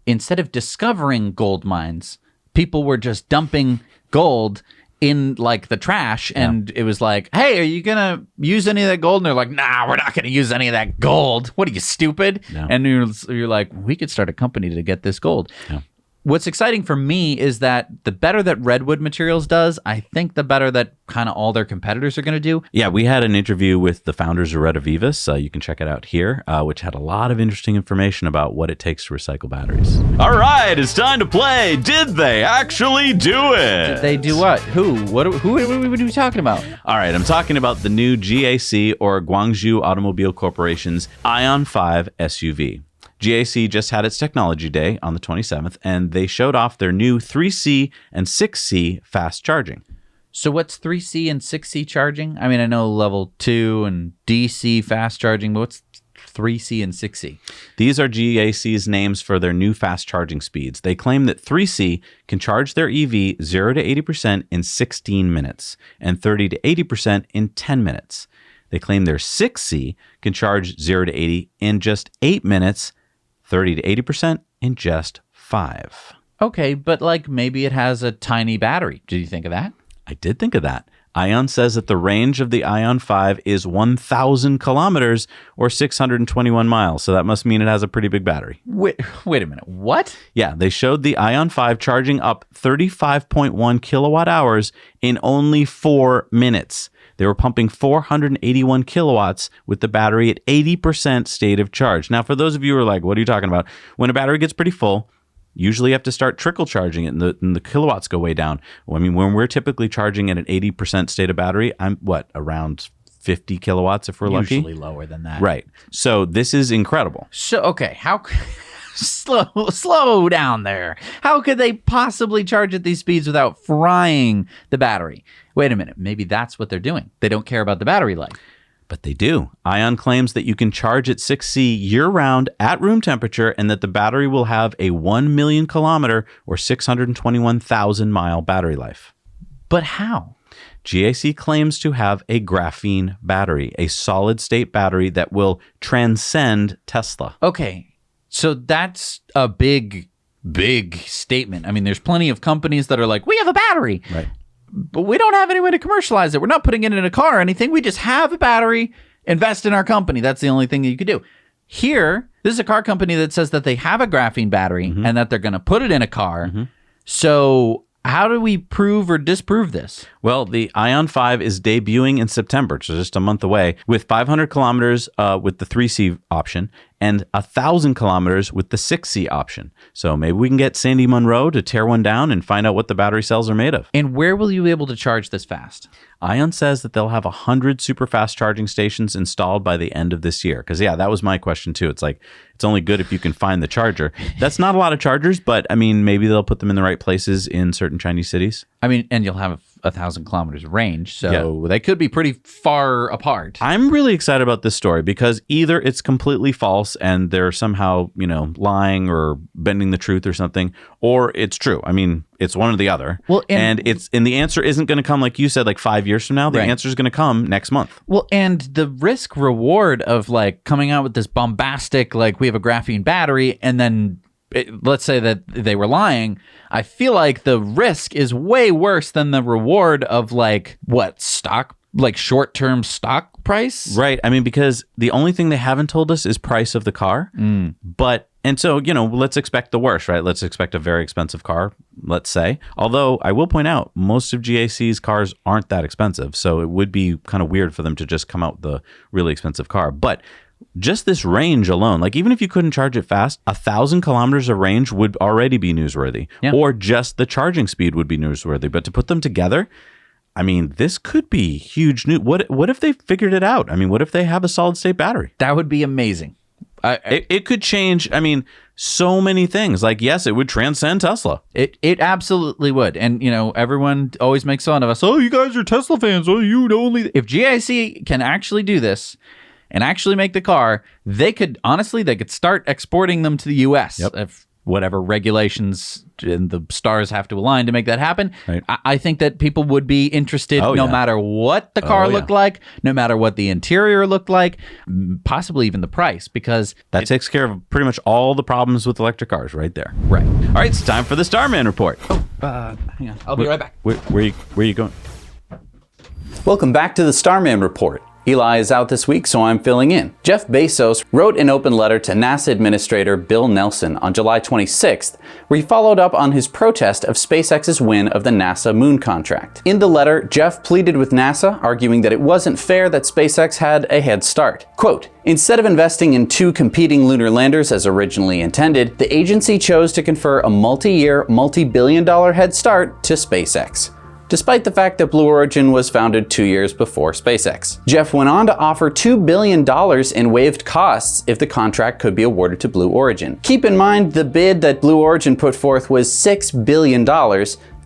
instead of discovering gold mines, people were just dumping gold in the trash, and it was like, hey, are you gonna use any of that gold? And they're like, nah, we're not gonna use any of that gold. What are you, stupid? Yeah. And you're like, we could start a company to get this gold. Yeah. What's exciting for me is that the better that Redwood Materials does, I think the better that kind of all their competitors are going to do. Yeah, we had an interview with the founders of Reservations. You can check it out here, which had a lot of interesting information about what it takes to recycle batteries. All right, it's time to play. Did they actually do it? Did they do what? Who? Who are we talking about? All right, I'm talking about the new GAC, or Guangzhou Automobile Corporation's Ion 5 SUV. GAC just had its Technology Day on the 27th, and they showed off their new 3C and 6C fast charging. So what's 3C and 6C charging? I mean, I know level 2 and DC fast charging, but what's 3C and 6C? These are GAC's names for their new fast charging speeds. They claim that 3C can charge their EV 0 to 80% in 16 minutes and 30 to 80% in 10 minutes. They claim their 6C can charge 0 to 80 in just 8 minutes, 30 to 80% in just 5. Okay, but maybe it has a tiny battery. Did you think of that? I did think of that. Ion says that the range of the Ion 5 is 1,000 kilometers or 621 miles. So that must mean it has a pretty big battery. Wait a minute. What? Yeah, they showed the Ion 5 charging up 35.1 kilowatt hours in only 4 minutes. They were pumping 481 kilowatts with the battery at 80% state of charge. Now, for those of you who are like, what are you talking about? When a battery gets pretty full, usually you have to start trickle charging it and the kilowatts go way down. Well, I mean, when we're typically charging at an 80% state of battery, I'm around 50 kilowatts if we're lucky? Usually lower than that. Right. So this is incredible. So, okay, how... Slow down there. How could they possibly charge at these speeds without frying the battery? Wait a minute. Maybe that's what they're doing. They don't care about the battery life. But they do. Ion claims that you can charge at 6C year-round at room temperature and that the battery will have a 1 million kilometer or 621,000 mile battery life. But how? GAC claims to have a graphene battery, a solid-state battery that will transcend Tesla. Okay. So that's a big statement. I mean, there's plenty of companies that are like, we have a battery, Right. but we don't have any way to commercialize it. We're not putting it in a car or anything. We just have a battery, invest in our company. That's the only thing that you could do. Here, this is a car company that says that they have a graphene battery and that they're going to put it in a car. So how do we prove or disprove this? Well, the Ion 5 is debuting in September, so just a month away, with 500 kilometers with the 3C option and 1,000 kilometers with the 6C option. So maybe we can get Sandy Munro to tear one down and find out what the battery cells are made of. And where will you be able to charge this fast? Ion says that they'll have 100 super fast charging stations installed by the end of this year. Because, yeah, that was my question, too. It's like, it's only good if you can find the charger. That's not a lot of chargers, but, I mean, maybe they'll put them in the right places in certain Chinese cities. I mean, and you'll have 1,000 kilometers range, so they could be pretty far apart. I'm really excited about this story because either it's completely false and they're somehow, lying or bending the truth or something, or it's true. I mean, it's one or the other. Well, and the answer isn't going to come, like you said, like 5 years from now. The answer is going to come next month. Well, and the risk reward of like coming out with this bombastic, like we have a graphene battery, and then let's say that they were lying. I feel like the risk is way worse than the reward of like short-term stock price. Right. I mean, because the only thing they haven't told us is price of the car. And so, let's expect the worst, right? Let's expect a very expensive car, let's say. Although I will point out, most of GAC's cars aren't that expensive. So it would be kind of weird for them to just come out with a really expensive car. But just this range alone, like even if you couldn't charge it fast, 1,000 kilometers of range would already be newsworthy. Yeah. Or just the charging speed would be newsworthy. But to put them together, I mean, this could be huge news. What if they figured it out? I mean, what if they have a solid state battery? That would be amazing. It could change, I mean, so many things. Like, yes, it would transcend Tesla. It absolutely would. And, everyone always makes fun of us. Oh, you guys are Tesla fans. Oh, you only... If GAC can actually do this and actually make the car, they could start exporting them to the U.S. Yep. If whatever regulations and the stars have to align to make that happen. Right. I think that people would be interested no matter what the car looked like, no matter what the interior looked like, possibly even the price, because that takes care of pretty much all the problems with electric cars right there. Right. All right, it's time for the Starman Report. Hang on. I'll be right back. Where are you going? Welcome back to the Starman Report. Eli is out this week, so I'm filling in. Jeff Bezos wrote an open letter to NASA Administrator Bill Nelson on July 26th, where he followed up on his protest of SpaceX's win of the NASA moon contract. In the letter, Jeff pleaded with NASA, arguing that it wasn't fair that SpaceX had a head start. Quote, "Instead of investing in 2 competing lunar landers as originally intended, the agency chose to confer a multi-year, multi-billion-dollar head start to SpaceX, despite the fact that Blue Origin was founded 2 years before SpaceX." Jeff went on to offer $2 billion in waived costs if the contract could be awarded to Blue Origin. Keep in mind, the bid that Blue Origin put forth was $6 billion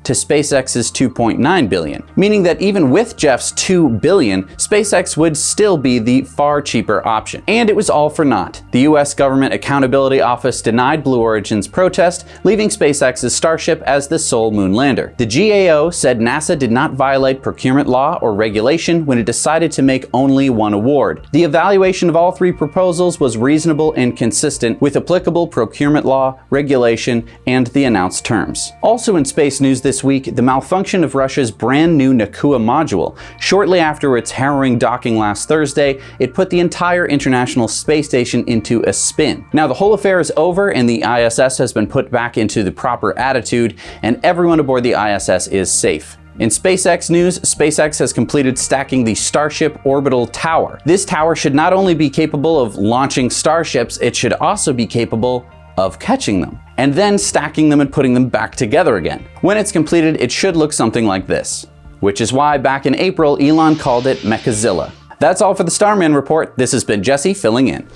to SpaceX's $2.9 billion, meaning that even with Jeff's $2 billion, SpaceX would still be the far cheaper option. And it was all for naught. The US Government Accountability Office denied Blue Origin's protest, leaving SpaceX's Starship as the sole moon lander. The GAO said NASA did not violate procurement law or regulation when it decided to make only one award. The evaluation of all 3 proposals was reasonable and consistent with applicable procurement law, regulation, and the announced terms. Also in space news this this week the malfunction of Russia's brand new Nakua module. Shortly after its harrowing docking last Thursday, it put the entire International Space Station into a spin. Now the whole affair is over and the ISS has been put back into the proper attitude, and everyone aboard the ISS is safe. In SpaceX news, SpaceX has completed stacking the Starship orbital tower. This tower should not only be capable of launching starships, it should also be capable of catching them, and then stacking them and putting them back together again. When it's completed, it should look something like this, which is why back in April, Elon called it Mechazilla. That's all for the Starman Report. This has been Jesse filling in.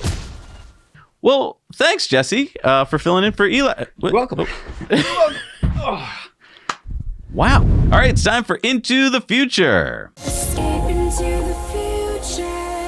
Well, thanks, Jesse, for filling in for Eli. Welcome. Wow. All right, it's time for Into the Future.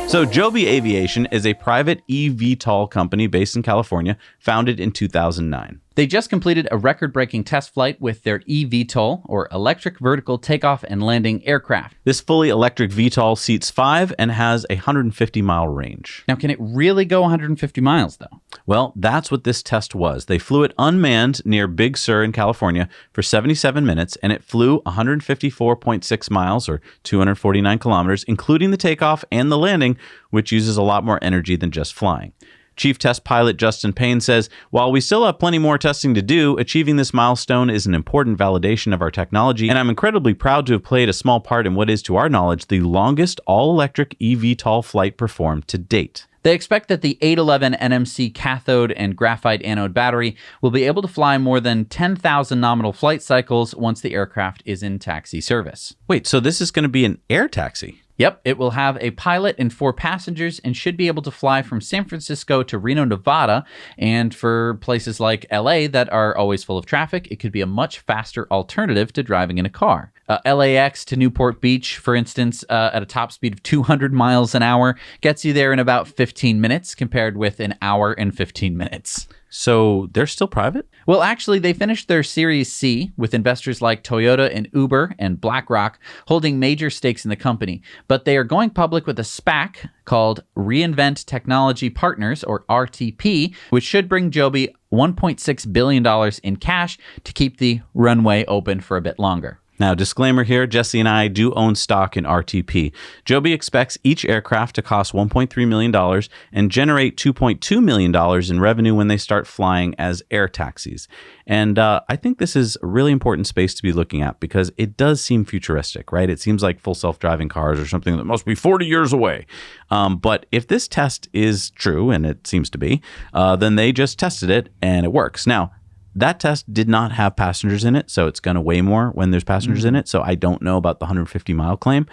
So Joby Aviation is a private eVTOL company based in California, founded in 2009. They just completed a record-breaking test flight with their eVTOL, or Electric Vertical Takeoff and Landing Aircraft. This fully electric VTOL seats 5 and has a 150-mile range. Now, can it really go 150 miles, though? Well, that's what this test was. They flew it unmanned near Big Sur in California for 77 minutes, and it flew 154.6 miles, or 249 kilometers, including the takeoff and the landing, which uses a lot more energy than just flying. Chief Test Pilot Justin Payne says, "While we still have plenty more testing to do, achieving this milestone is an important validation of our technology, and I'm incredibly proud to have played a small part in what is, to our knowledge, the longest all-electric eVTOL flight performed to date." They expect that the 811 NMC cathode and graphite anode battery will be able to fly more than 10,000 nominal flight cycles once the aircraft is in taxi service. Wait, so this is going to be an air taxi? Yep, it will have a pilot and 4 passengers and should be able to fly from San Francisco to Reno, Nevada. And for places like LA that are always full of traffic, it could be a much faster alternative to driving in a car. LAX to Newport Beach, for instance, at a top speed of 200 miles an hour, gets you there in about 15 minutes compared with an hour and 15 minutes. So they're still private? Well, actually, they finished their Series C with investors like Toyota and Uber and BlackRock holding major stakes in the company. But they are going public with a SPAC called Reinvent Technology Partners, or RTP, which should bring Joby $1.6 billion in cash to keep the runway open for a bit longer. Now, disclaimer here, Jesse and I do own stock in RTP. Joby expects each aircraft to cost $1.3 million and generate $2.2 million in revenue when they start flying as air taxis. And I think this is a really important space to be looking at because it does seem futuristic, right? It seems like full self-driving cars or something that must be 40 years away. But if this test is true, and it seems to be, then they just tested it and it works. Now, that test did not have passengers in it, so it's going to weigh more when there's passengers in it. So I don't know about the 150-mile claim.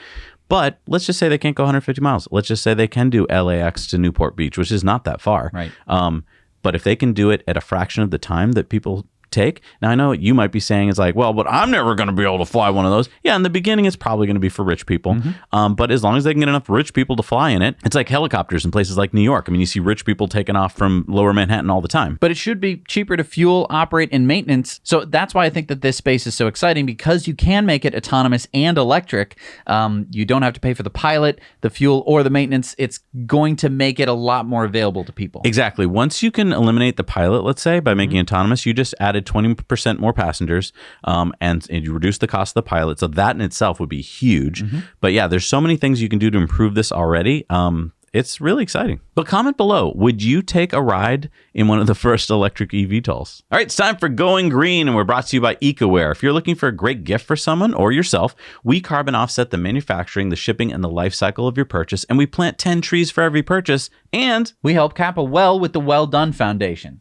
But let's just say they can't go 150 miles. Let's just say they can do LAX to Newport Beach, which is not that far. Right. But if they can do it at a fraction of the time that people take. Now, I know you might be saying it's like, well, but I'm never going to be able to fly one of those. Yeah, in the beginning, it's probably going to be for rich people. But as long as they can get enough rich people to fly in it, it's like helicopters in places like New York. I mean, you see rich people taking off from lower Manhattan all the time. But it should be cheaper to fuel, operate, and maintenance. So that's why I think that this space is so exciting, because you can make it autonomous and electric. You don't have to pay for the pilot, the fuel, or the maintenance. It's going to make it a lot more available to people. Exactly. Once you can eliminate the pilot, let's say, by making it autonomous, you just added 20% more passengers, and you reduce the cost of the pilot. So that in itself would be huge. But yeah, there's so many things you can do to improve this already. It's really exciting. But comment below, would you take a ride in one of the first electric eVTOLs? All right, it's time for Going Green, and we're brought to you by EcoWare. If you're looking for a great gift for someone or yourself, we carbon offset the manufacturing, the shipping, and the life cycle of your purchase, and we plant 10 trees for every purchase, and we help cap a well with the Well Done Foundation.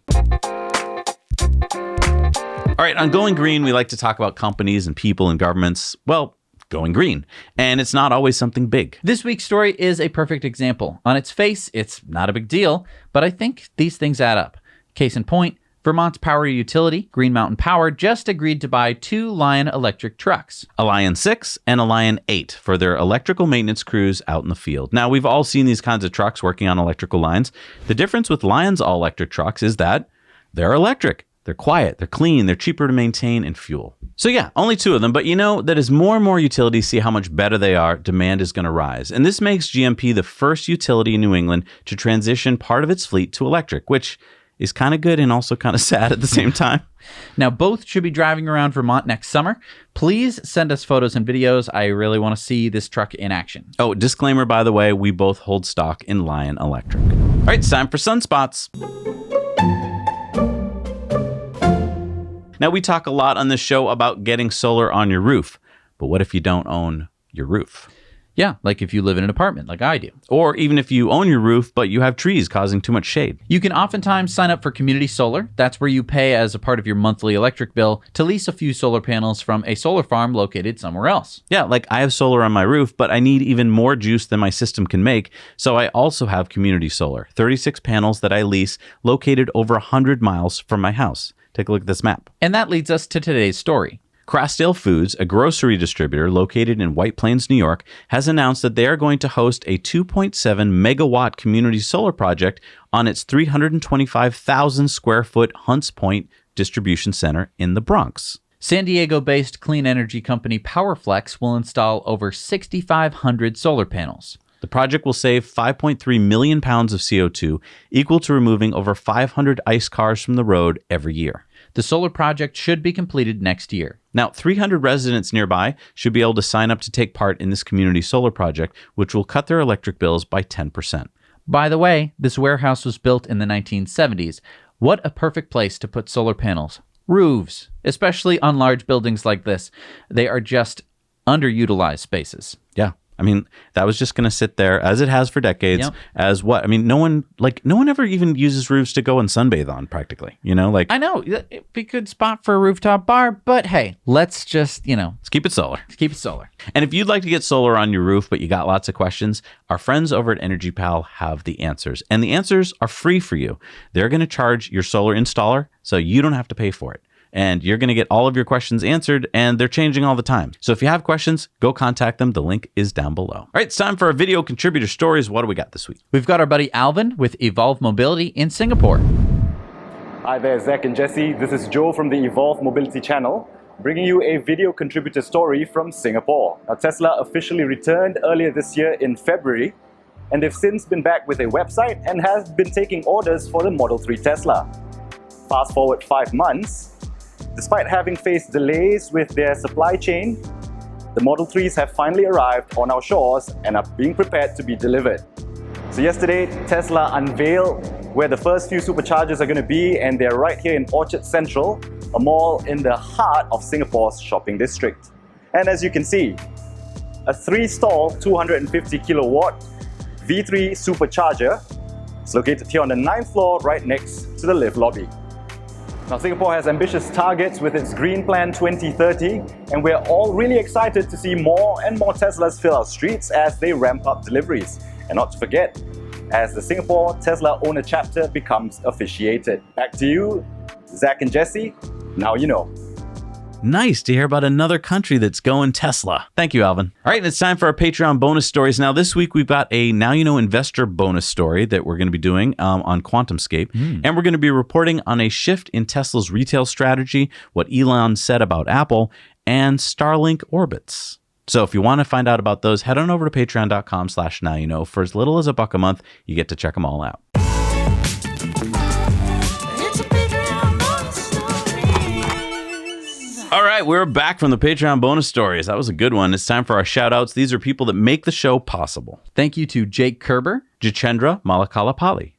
All right, on Going Green, we like to talk about companies and people and governments, well, going green. And it's not always something big. This week's story is a perfect example. On its face, it's not a big deal, but I think these things add up. Case in point, Vermont's power utility, Green Mountain Power, just agreed to buy 2 Lion electric trucks. A Lion 6 and a Lion 8 for their electrical maintenance crews out in the field. Now, we've all seen these kinds of trucks working on electrical lines. The difference with Lion's all-electric trucks is that they're electric. They're quiet, they're clean, they're cheaper to maintain and fuel. So yeah, only 2 of them, but you know that as more and more utilities see how much better they are, demand is going to rise. And this makes GMP the first utility in New England to transition part of its fleet to electric, which is kind of good and also kind of sad at the same time. Now, both should be driving around Vermont next summer. Please send us photos and videos. I really want to see this truck in action. Oh, disclaimer, by the way, we both hold stock in Lion Electric. All right, it's time for sunspots. Now, we talk a lot on this show about getting solar on your roof, but what if you don't own your roof? Yeah, like if you live in an apartment like I do. Or even if you own your roof, but you have trees causing too much shade. You can oftentimes sign up for community solar. That's where you pay as a part of your monthly electric bill to lease a few solar panels from a solar farm located somewhere else. Yeah, like I have solar on my roof, but I need even more juice than my system can make, so I also have community solar, 36 panels that I lease located over 100 miles from my house. Take a look at this map. And that leads us to today's story. Crasdale Foods, a grocery distributor located in White Plains, New York, has announced that they are going to host a 2.7 megawatt community solar project on its 325,000 square foot Hunts Point distribution center in the Bronx. San Diego-based clean energy company PowerFlex will install over 6,500 solar panels. The project will save 5.3 million pounds of CO2, equal to removing over 500 ICE cars from the road every year. The solar project should be completed next year. Now, 300 residents nearby should be able to sign up to take part in this community solar project, which will cut their electric bills by 10%. By the way, this warehouse was built in the 1970s. What a perfect place to put solar panels. Roofs, especially on large buildings like this. They are just underutilized spaces. Yeah. I mean, that was just going to sit there as it has for decades. Yep. As what? I mean, no one ever even uses roofs to go and sunbathe on practically, like I know it'd be a good spot for a rooftop bar, but hey, let's just, let's keep it solar. keep it solar. And if you'd like to get solar on your roof, but you got lots of questions, our friends over at EnergyPal have the answers. And the answers are free for you. They're going to charge your solar installer, so you don't have to pay for it. And you're going to get all of your questions answered, and they're changing all the time. So if you have questions, go contact them. The link is down below. All right, it's time for our video contributor stories. What do we got this week? We've got our buddy Alvin with Evolve Mobility in Singapore. Hi there, Zach and Jesse. This is Joe from the Evolve Mobility channel, bringing you a video contributor story from Singapore. Now, Tesla officially returned earlier this year in February, and they've since been back with a website and has been taking orders for the Model 3 Tesla. Fast forward 5 months, despite having faced delays with their supply chain, the Model 3s have finally arrived on our shores and are being prepared to be delivered. So yesterday, Tesla unveiled where the first few superchargers are going to be, and they're right here in Orchard Central, a mall in the heart of Singapore's shopping district. And as you can see, a 3-stall 250 kilowatt V3 supercharger is located here on the 9th floor right next to the lift lobby. Now, Singapore has ambitious targets with its Green Plan 2030, and we're all really excited to see more and more Teslas fill our streets as they ramp up deliveries. And not to forget, as the Singapore Tesla Owner Chapter becomes officiated. Back to you, Zach and Jesse. Now you know. Nice to hear about another country that's going Tesla. Thank you, Alvin. All right, and it's time for our Patreon bonus stories. Now, this week we've got a Now You Know investor bonus story that we're going to be doing on QuantumScape. And we're going to be reporting on a shift in Tesla's retail strategy, what Elon said about Apple, and Starlink orbits. So if you want to find out about those, head on over to patreon.com/nowyouknow. For as little as $1 a month, you get to check them all out. All right, we're back from the Patreon bonus stories. That was a good one. It's time for our shout outs. These are people that make the show possible. Thank you to Jake Kerber, Jachendra Malakalapalli,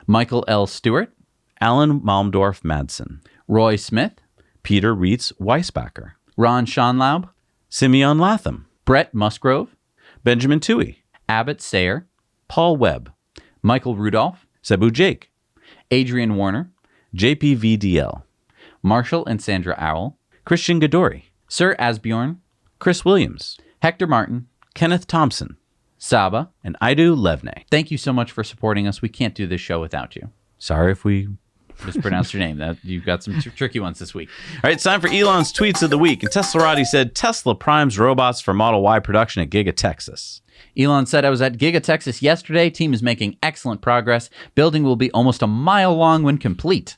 Michael L. Stewart, Alan Malmdorf Madsen, Roy Smith, Peter Reitz Weisbacher, Ron Schonlaub, Simeon Latham, Brett Musgrove, Benjamin Toohey, Abbott Sayer, Paul Webb, Michael Rudolph, Cebu Jake, Adrian Warner, JPVDL, Marshall and Sandra Owl, Christian Gadori, Sir Asbjorn, Chris Williams, Hector Martin, Kenneth Thompson, Saba, and Idu Levne. Thank you so much for supporting us. We can't do this show without you. Sorry if we mispronounced your name. You've got some tricky ones this week. All right, it's time for Elon's tweets of the week. And Teslarati said, Tesla primes robots for Model Y production at Giga, Texas. Elon said, I was at Giga, Texas yesterday. Team is making excellent progress. Building will be almost a mile long when complete.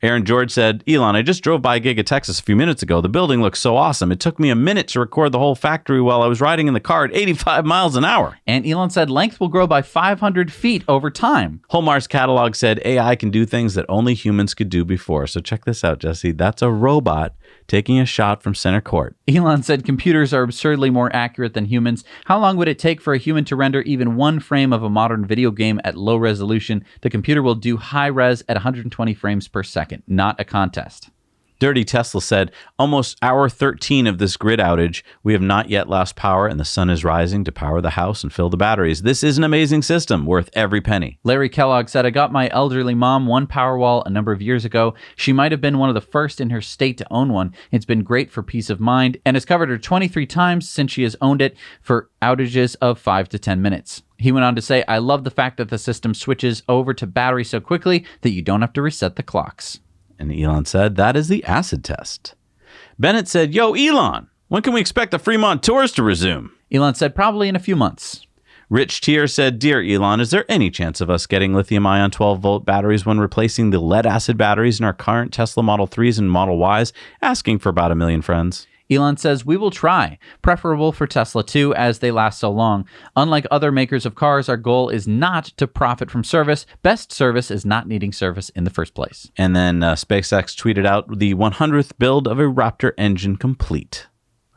Aaron George said, Elon, I just drove by Giga Texas a few minutes ago. The building looks so awesome. It took me a minute to record the whole factory while I was riding in the car at 85 miles an hour. And Elon said length will grow by 500 feet over time. Holmar's catalog said AI can do things that only humans could do before. So check this out, Jesse. That's a robot taking a shot from center court. Elon said computers are absurdly more accurate than humans. How long would it take for a human to render even one frame of a modern video game at low resolution? The computer will do high res at 120 frames per second. Not a contest. Dirty Tesla said, almost hour 13 of this grid outage, we have not yet lost power and the sun is rising to power the house and fill the batteries. This is an amazing system, worth every penny. Larry Kellogg said, I got my elderly mom one Powerwall a number of years ago. She might have been one of the first in her state to own one. It's been great for peace of mind and has covered her 23 times since she has owned it for outages of 5 to 10 minutes. He went on to say, I love the fact that the system switches over to battery so quickly that you don't have to reset the clocks. And Elon said, that is the acid test. Bennett said, yo, Elon, when can we expect the Fremont tours to resume? Elon said, probably in a few months. Rich Tier said, Dear Elon, is there any chance of us getting lithium-ion 12-volt batteries when replacing the lead-acid batteries in our current Tesla Model 3s and Model Ys? Asking for about 1 million friends. Elon says, we will try. Preferable for Tesla too, as they last so long. Unlike other makers of cars, our goal is not to profit from service. Best service is not needing service in the first place. And then SpaceX tweeted out the 100th build of a Raptor engine complete.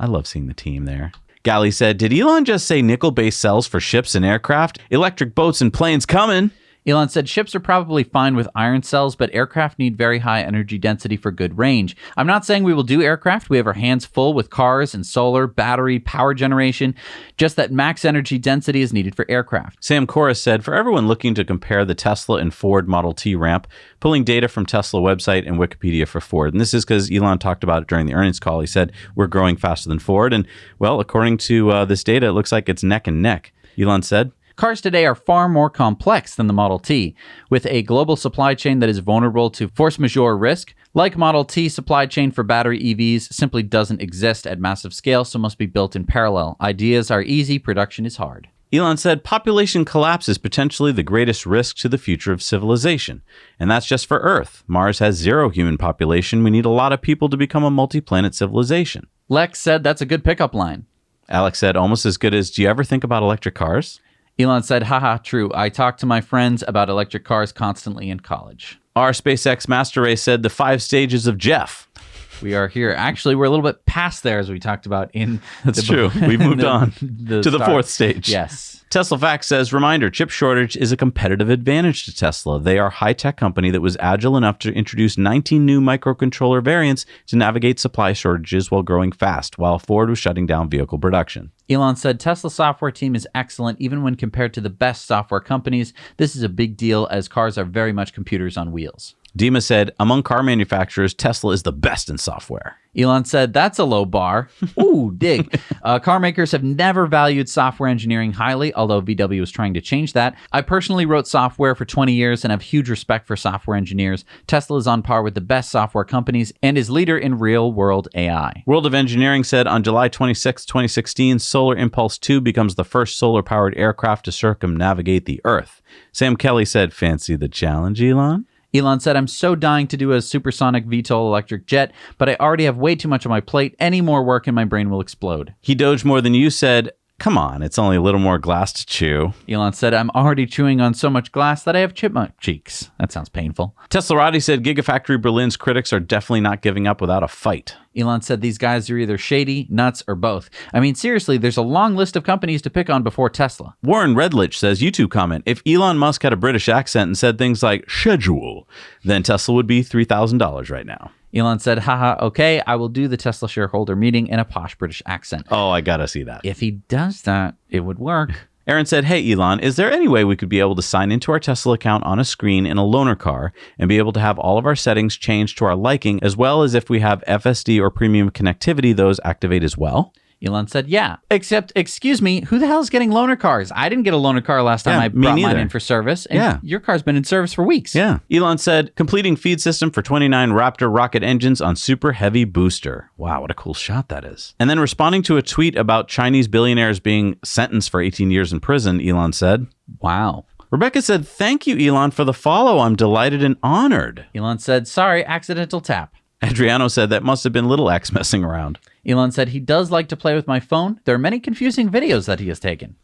I love seeing the team there. Galley said, did Elon just say nickel-based cells for ships and aircraft? Electric boats and planes coming. Elon said ships are probably fine with iron cells, but aircraft need very high energy density for good range. I'm not saying we will do aircraft. We have our hands full with cars and solar, battery, power generation. Just that max energy density is needed for aircraft. Sam Corris said, for everyone looking to compare the Tesla and Ford Model T ramp, pulling data from Tesla website and Wikipedia for Ford. And this is because Elon talked about it during the earnings call. He said, we're growing faster than Ford. And well, according to this data, it looks like it's neck and neck. Elon said, cars today are far more complex than the Model T, with a global supply chain that is vulnerable to force majeure risk. Like Model T, supply chain for battery EVs simply doesn't exist at massive scale, so must be built in parallel. Ideas are easy, production is hard. Elon said population collapse is potentially the greatest risk to the future of civilization. And that's just for Earth. Mars has 0 human population. We need a lot of people to become a multi-planet civilization. Lex said that's a good pickup line. Alex said almost as good as, do you ever think about electric cars? Elon said, haha, true. I talk to my friends about electric cars constantly in college. Our SpaceX Master Race said the 5 stages of Jeff. We are here. Actually, we're a little bit past there, as we talked about in That's true. We've moved on to the 4th stage. Yes. Tesla Facts says, reminder, chip shortage is a competitive advantage to Tesla. They are a high-tech company that was agile enough to introduce 19 new microcontroller variants to navigate supply shortages while growing fast, while Ford was shutting down vehicle production. Elon said, Tesla software team is excellent even when compared to the best software companies. This is a big deal as cars are very much computers on wheels. Dima said, among car manufacturers, Tesla is the best in software. Elon said, that's a low bar. Ooh, dig. Car makers have never valued software engineering highly, although VW is trying to change that. I personally wrote software for 20 years and have huge respect for software engineers. Tesla is on par with the best software companies and is leader in real-world AI. World of Engineering said on July 26, 2016, Solar Impulse 2 becomes the first solar-powered aircraft to circumnavigate the Earth. Sam Kelly said, fancy the challenge, Elon? Elon said, I'm so dying to do a supersonic VTOL electric jet, but I already have way too much on my plate. Any more work and my brain will explode. He Doge More Than You said, come on, it's only a little more glass to chew. Elon said, I'm already chewing on so much glass that I have chipmunk cheeks. That sounds painful. Teslarati said, Gigafactory Berlin's critics are definitely not giving up without a fight. Elon said these guys are either shady, nuts, or both. I mean, seriously, there's a long list of companies to pick on before Tesla. Warren Redlich says, YouTube comment, if Elon Musk had a British accent and said things like schedule, then Tesla would be $3,000 right now. Elon said, haha, okay, I will do the Tesla shareholder meeting in a posh British accent. Oh, I gotta see that. If he does that, it would work. Aaron said, hey, Elon, is there any way we could be able to sign into our Tesla account on a screen in a loaner car and be able to have all of our settings changed to our liking, as well as if we have FSD or premium connectivity, those activate as well? Elon said, yeah. Except, excuse me, who the hell is getting loaner cars? I didn't get a loaner car last time I brought mine in for service. And your car's been in service for weeks. Yeah. Elon said, completing feed system for 29 Raptor rocket engines on super heavy booster. Wow, what a cool shot that is. And then responding to a tweet about Chinese billionaires being sentenced for 18 years in prison, Elon said, wow. Rebecca said, thank you, Elon, for the follow. I'm delighted and honored. Elon said, sorry, accidental tap. Adriano said that must have been little X messing around. Elon said he does like to play with my phone. There are many confusing videos that he has taken.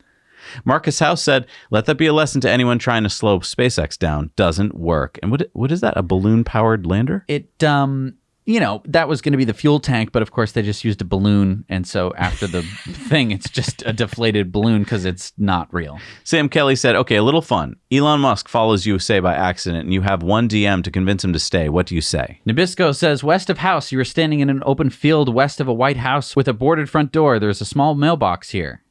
Marcus House said, let that be a lesson to anyone trying to slow SpaceX down. Doesn't work. And what is that? A balloon-powered lander? It, that was going to be the fuel tank, but of course they just used a balloon. And so after the thing, it's just a deflated balloon because it's not real. Sam Kelly said, okay, a little fun. Elon Musk follows you, say, by accident, and you have one DM to convince him to stay. What do you say? Nabisco says, west of house, you are standing in an open field west of a white house with a boarded front door. There's a small mailbox here.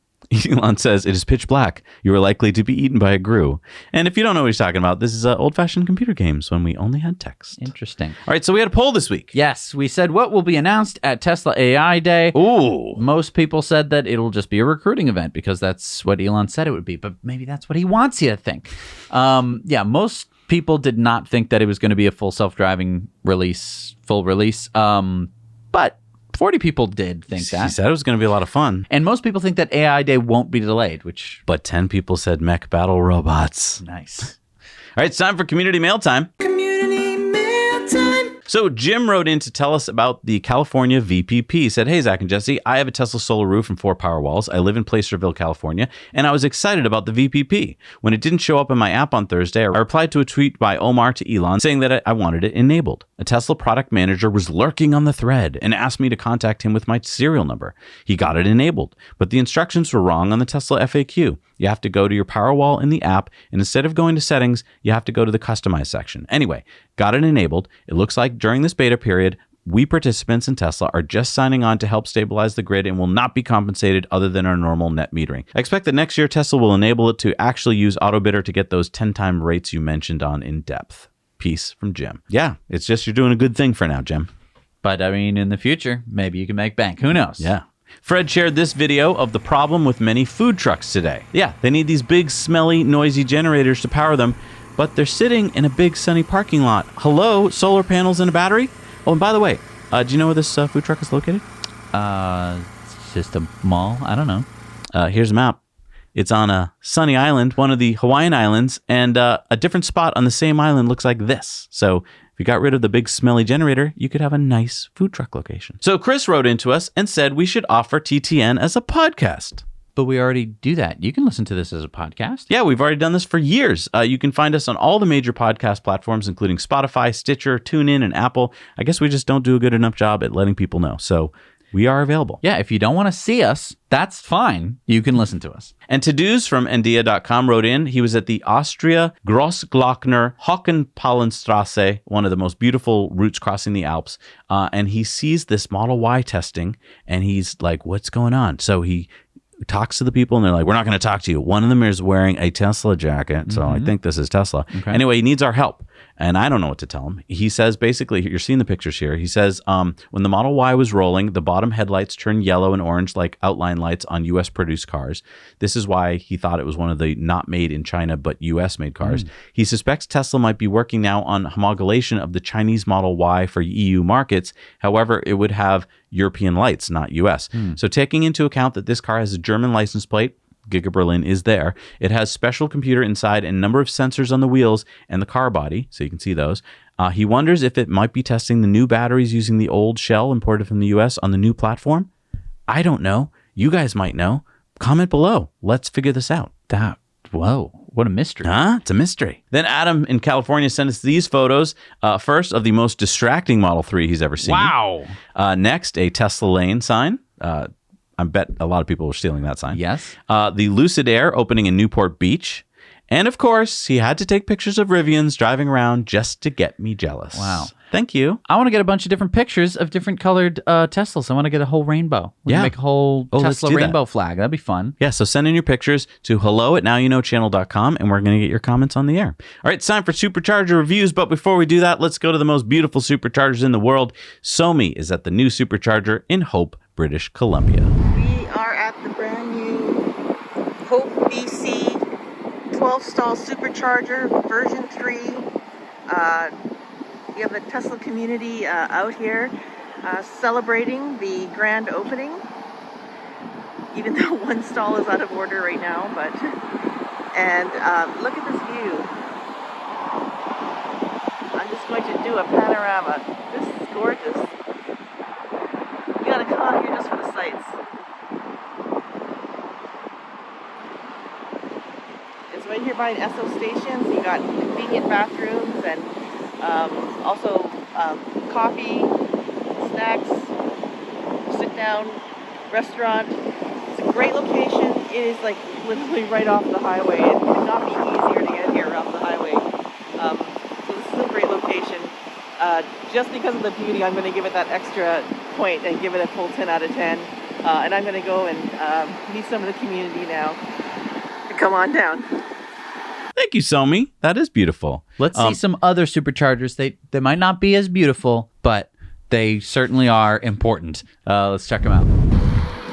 Elon says, it is pitch black. You are likely to be eaten by a grue. And if you don't know what he's talking about, this is old-fashioned computer games when we only had text. Interesting. All right, so we had a poll this week. Yes, we said what will be announced at Tesla AI Day. Ooh. Most people said that it'll just be a recruiting event because that's what Elon said it would be. But maybe that's what he wants you to think. Most people did not think that it was going to be a full self-driving full release. But 40 people did think that. He said it was going to be a lot of fun. And most people think that AI Day won't be delayed, which... But 10 people said mech battle robots. Nice. All right, it's time for community mail time. Community mail time. So Jim wrote in to tell us about the California VPP. He said, hey, Zach and Jesse, I have a Tesla solar roof and 4 Powerwalls. I live in Placerville, California, and I was excited about the VPP. When it didn't show up in my app on Thursday, I replied to a tweet by Omar to Elon saying that I wanted it enabled. A Tesla product manager was lurking on the thread and asked me to contact him with my serial number. He got it enabled, but the instructions were wrong on the Tesla FAQ. You have to go to your Powerwall in the app, and instead of going to settings, you have to go to the customize section. Anyway, got it enabled. It looks like during this beta period, we participants in Tesla are just signing on to help stabilize the grid and will not be compensated other than our normal net metering. I expect that next year Tesla will enable it to actually use AutoBidder to get those 10-time rates you mentioned on in depth. Peace from Jim. Yeah, it's just you're doing a good thing for now, Jim. But I mean, in the future, maybe you can make bank. Who knows? Yeah. Fred shared this video of the problem with many food trucks today. Yeah, they need these big, smelly, noisy generators to power them, but they're sitting in a big, sunny parking lot. Hello, solar panels and a battery? Oh, and by the way, do you know where this food truck is located? It's just a mall. I don't know. Here's a map. It's on a sunny island, one of the Hawaiian islands, and a different spot on the same island looks like this. So if you got rid of the big smelly generator, you could have a nice food truck location. So Chris wrote into us and said we should offer TTN as a podcast. But we already do that. You can listen to this as a podcast. Yeah, we've already done this for years. You can find us on all the major podcast platforms, including Spotify, Stitcher, TuneIn, and Apple. I guess we just don't do a good enough job at letting people know. So we are available. Yeah, if you don't want to see us, that's fine. You can listen to us. And To-Do's from Endia.com wrote in, he was at the Austria Grossglockner Hohenpallenstrasse, one of the most beautiful routes crossing the Alps, and he sees this Model Y testing, and he's like, what's going on? So he talks to the people, and they're like, we're not going to talk to you. One of them is wearing a Tesla jacket, so I think this is Tesla. Okay. Anyway, he needs our help, and I don't know what to tell him. He says, basically, you're seeing the pictures here. He says, when the Model Y was rolling, the bottom headlights turned yellow and orange like outline lights on U.S.-produced cars. This is why he thought it was one of the not made in China, but U.S.-made cars. He suspects Tesla might be working now on homologation of the Chinese Model Y for EU markets. However, it would have European lights, not US. So taking into account that this car has a German license plate, Giga Berlin is there. It has special computer inside and number of sensors on the wheels and the car body, so you can see those. He wonders if it might be testing the new batteries using the old shell imported from the US on the new platform. I don't know. You guys might know. Comment below. Let's figure this out. Whoa, what a mystery. It's a mystery. Then Adam in California sent us these photos. First, of the most distracting Model 3 he's ever seen. Wow. Next, a Tesla lane sign. I bet a lot of people were stealing that sign. Yes. The Lucid Air opening in Newport Beach. And of course, he had to take pictures of Rivians driving around just to get me jealous. Wow. Thank you. I want to get a bunch of different pictures of different colored Teslas. I want to get a whole rainbow. We can make a whole Tesla rainbow flag. That'd be fun. Yeah, so send in your pictures to hello@nowyouknowchannel.com, and we're going to get your comments on the air. All right, it's time for Supercharger reviews, but before we do that, let's go to the most beautiful superchargers in the world. Somi is at the new Supercharger in Hope, British Columbia. We are at the brand new Hope, BC 12-stall Supercharger version 3. We have the Tesla community out here celebrating the grand opening, even though one stall is out of order right now. And look at this view. I'm just going to do a panorama. This is gorgeous. You gotta come out here just for the sights. It's right here by an Esso station, so you got convenient bathrooms and also coffee, snacks, sit down restaurant. It's a great location. It is like literally right off the highway. It could not be easier to get here off the highway. So this is a great location. Just because of the beauty, I'm going to give it that extra point and give it a full 10 out of 10. And I'm going to go and meet some of the community now. Come on down. Thank you, Somi. That is beautiful. Let's see some other superchargers. They might not be as beautiful, but they certainly are important. Let's check them out.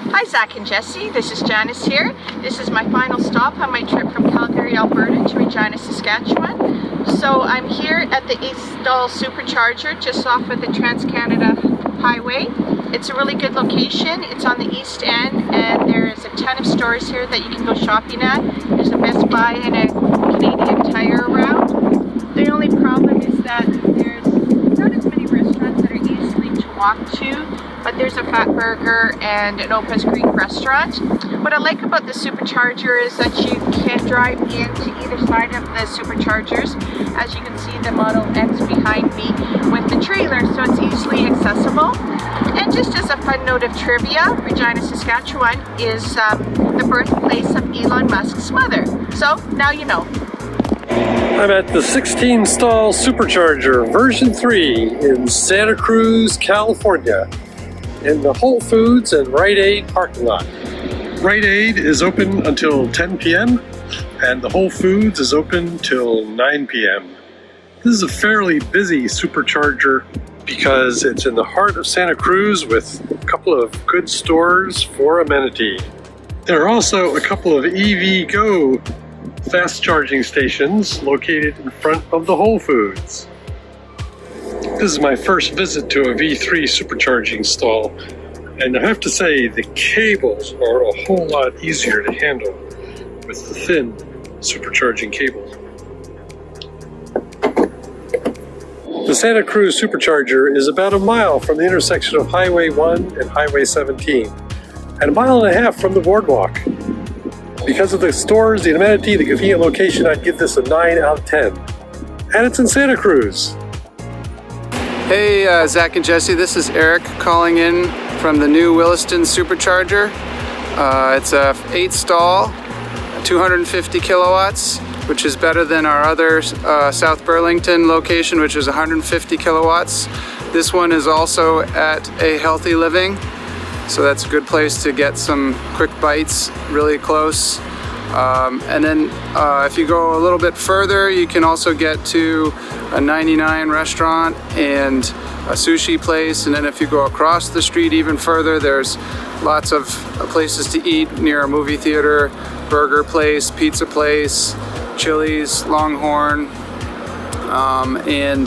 Hi Zach and Jesse, this is Janice here. This is my final stop on my trip from Calgary, Alberta to Regina, Saskatchewan. So I'm here at the 8th stall Supercharger just off of the Trans-Canada Highway. It's a really good location. It's on the east end and there's a ton of stores here that you can go shopping at. There's a Best Buy and a Canadian Tire around. The only problem is that there's not as many restaurants that are easily to walk to, but there's a Fat Burger and an Opus Creek restaurant. What I like about the Supercharger is that you can drive into either side of the Superchargers. As you can see, the Model X behind me with the trailer, so it's easily accessible. And just as a fun note of trivia, Regina, Saskatchewan is the birthplace of Elon Musk's mother. So now you know. I'm at the 16-stall Supercharger version 3 in Santa Cruz, California, in the Whole Foods and Rite Aid parking lot. Rite Aid is open until 10 p.m. and the Whole Foods is open till 9 p.m. This is a fairly busy Supercharger because it's in the heart of Santa Cruz with a couple of good stores for amenity. There are also a couple of EV Go fast charging stations located in front of the Whole Foods. This is my first visit to a V3 supercharging stall, and I have to say the cables are a whole lot easier to handle with the thin supercharging cables. The Santa Cruz Supercharger is about a mile from the intersection of Highway 1 and Highway 17, and a mile and a half from the boardwalk. Because of the stores, the amenity, the convenient location, I'd give this a 9 out of 10. And it's in Santa Cruz. Hey, Zach and Jesse, this is Eric calling in from the new Williston Supercharger. It's a 8-stall, 250 kilowatts, which is better than our other South Burlington location, which is 150 kilowatts. This one is also at a Healthy Living, so that's a good place to get some quick bites really close. And then if you go a little bit further, you can also get to a 99 restaurant and a sushi place. And then if you go across the street even further, there's lots of places to eat near a movie theater, burger place, pizza place, Chili's, Longhorn, and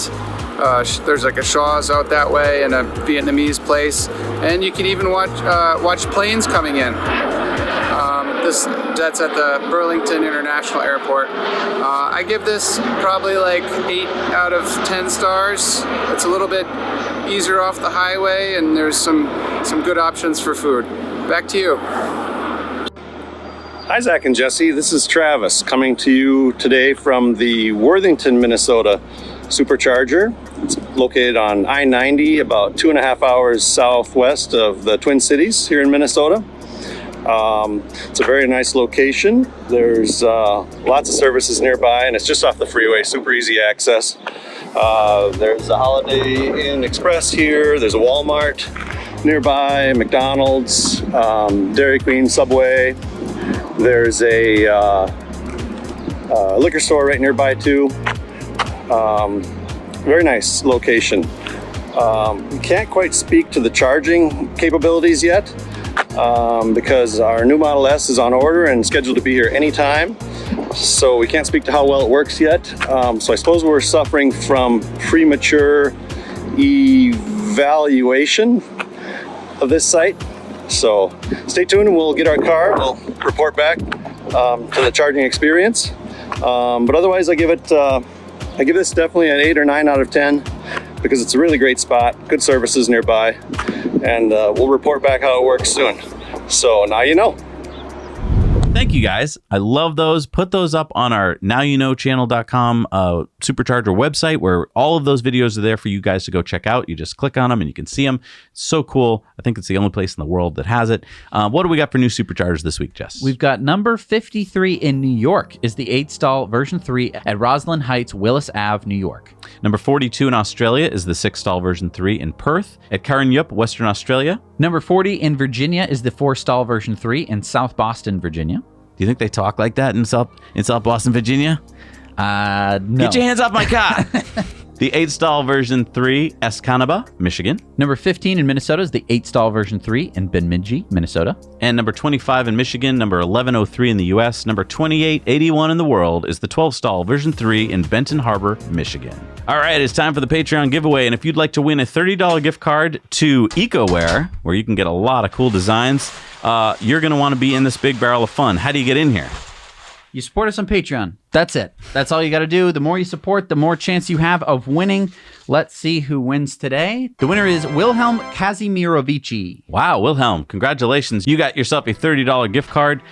there's like a Shaw's out that way and a Vietnamese place. And you can even watch planes coming in. That's at the Burlington International Airport. I give this probably like 8 out of 10 stars. It's a little bit easier off the highway and there's some good options for food. Back to you. Hi Zach and Jesse, this is Travis coming to you today from the Worthington, Minnesota Supercharger. It's located on I-90 about 2.5 hours southwest of the Twin Cities here in Minnesota. It's a very nice location. There's lots of services nearby and it's just off the freeway, super easy access. There's a Holiday Inn Express here, there's a Walmart nearby, McDonald's, Dairy Queen, Subway. There's a liquor store right nearby too. Very nice location. We can't quite speak to the charging capabilities yet because our new Model S is on order and scheduled to be here anytime. So we can't speak to how well it works yet. So I suppose we're suffering from premature evaluation of this site. So stay tuned and we'll get our car. We'll report back to the charging experience. But otherwise, I give this definitely an 8 or 9 out of 10 because it's a really great spot, good services nearby, and we'll report back how it works soon. So now you know. Thank you guys. I love those. Put those up on our nowyouknowchannel.com Supercharger website where all of those videos are there for you guys to go check out. You just click on them and you can see them. It's so cool. I think it's the only place in the world that has it. What do we got for new Superchargers this week, Jess? We've got number 53 in New York is the 8-stall version 3 at Roslyn Heights, Willis Ave, New York. Number 42 in Australia is the 6-stall version 3 in Perth. At Karrinyup, Western Australia. Number 40 in Virginia is the 4-stall version 3 in South Boston, Virginia. Do you think they talk like that in South Boston, Virginia? No. Get your hands off my car! The 8-stall version 3, Escanaba, Michigan. Number 15 in Minnesota is the 8-stall version 3 in Bemidji, Minnesota. And number 25 in Michigan, number 1103 in the U.S., number 2881 in the world is the 12-stall version 3 in Benton Harbor, Michigan. All right, it's time for the Patreon giveaway. And if you'd like to win a $30 gift card to EcoWare, where you can get a lot of cool designs, you're going to want to be in this big barrel of fun. How do you get in here? You support us on Patreon. That's it. That's all you got to do. The more you support, the more chance you have of winning. Let's see who wins today. The winner is Wilhelm Kazimirovici. Wow, Wilhelm, congratulations. You got yourself a $30 gift card.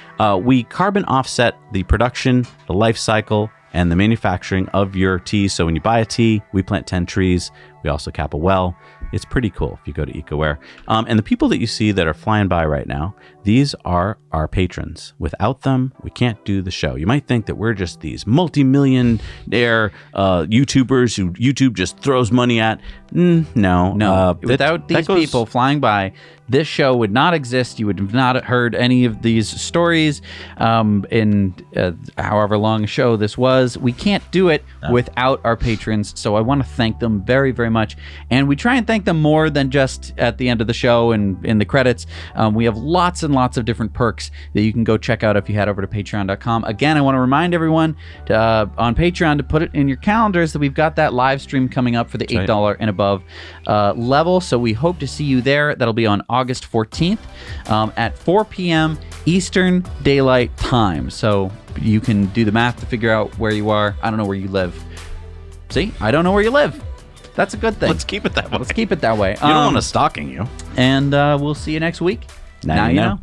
We carbon offset the production, the life cycle, and the manufacturing of your tea. So when you buy a tea, we plant 10 trees. We also cap a well. It's pretty cool if you go to EcoWare. And the people that you see that are flying by right now, these are our patrons. Without them, we can't do the show. You might think that we're just these multi-millionaire YouTubers who YouTube just throws money at. No. Without these people flying by, this show would not exist. You would have not heard any of these stories in however long a show this was. We can't do it without our patrons. So I want to thank them very, very much. And we try and thank them more than just at the end of the show and in the credits. We have lots and lots of different perks that you can go check out if you head over to patreon.com. Again, I want to remind everyone on Patreon to put it in your calendars that we've got that live stream coming up for the $8 and above level. So we hope to see you there. That'll be on August 14th at 4 p.m. Eastern Daylight Time. So you can do the math to figure out where you are. I don't know where you live. See? I don't know where you live. That's a good thing. Let's keep it that way. Let's keep it that way. You don't want us stalking you. And we'll see you next week. Now you know.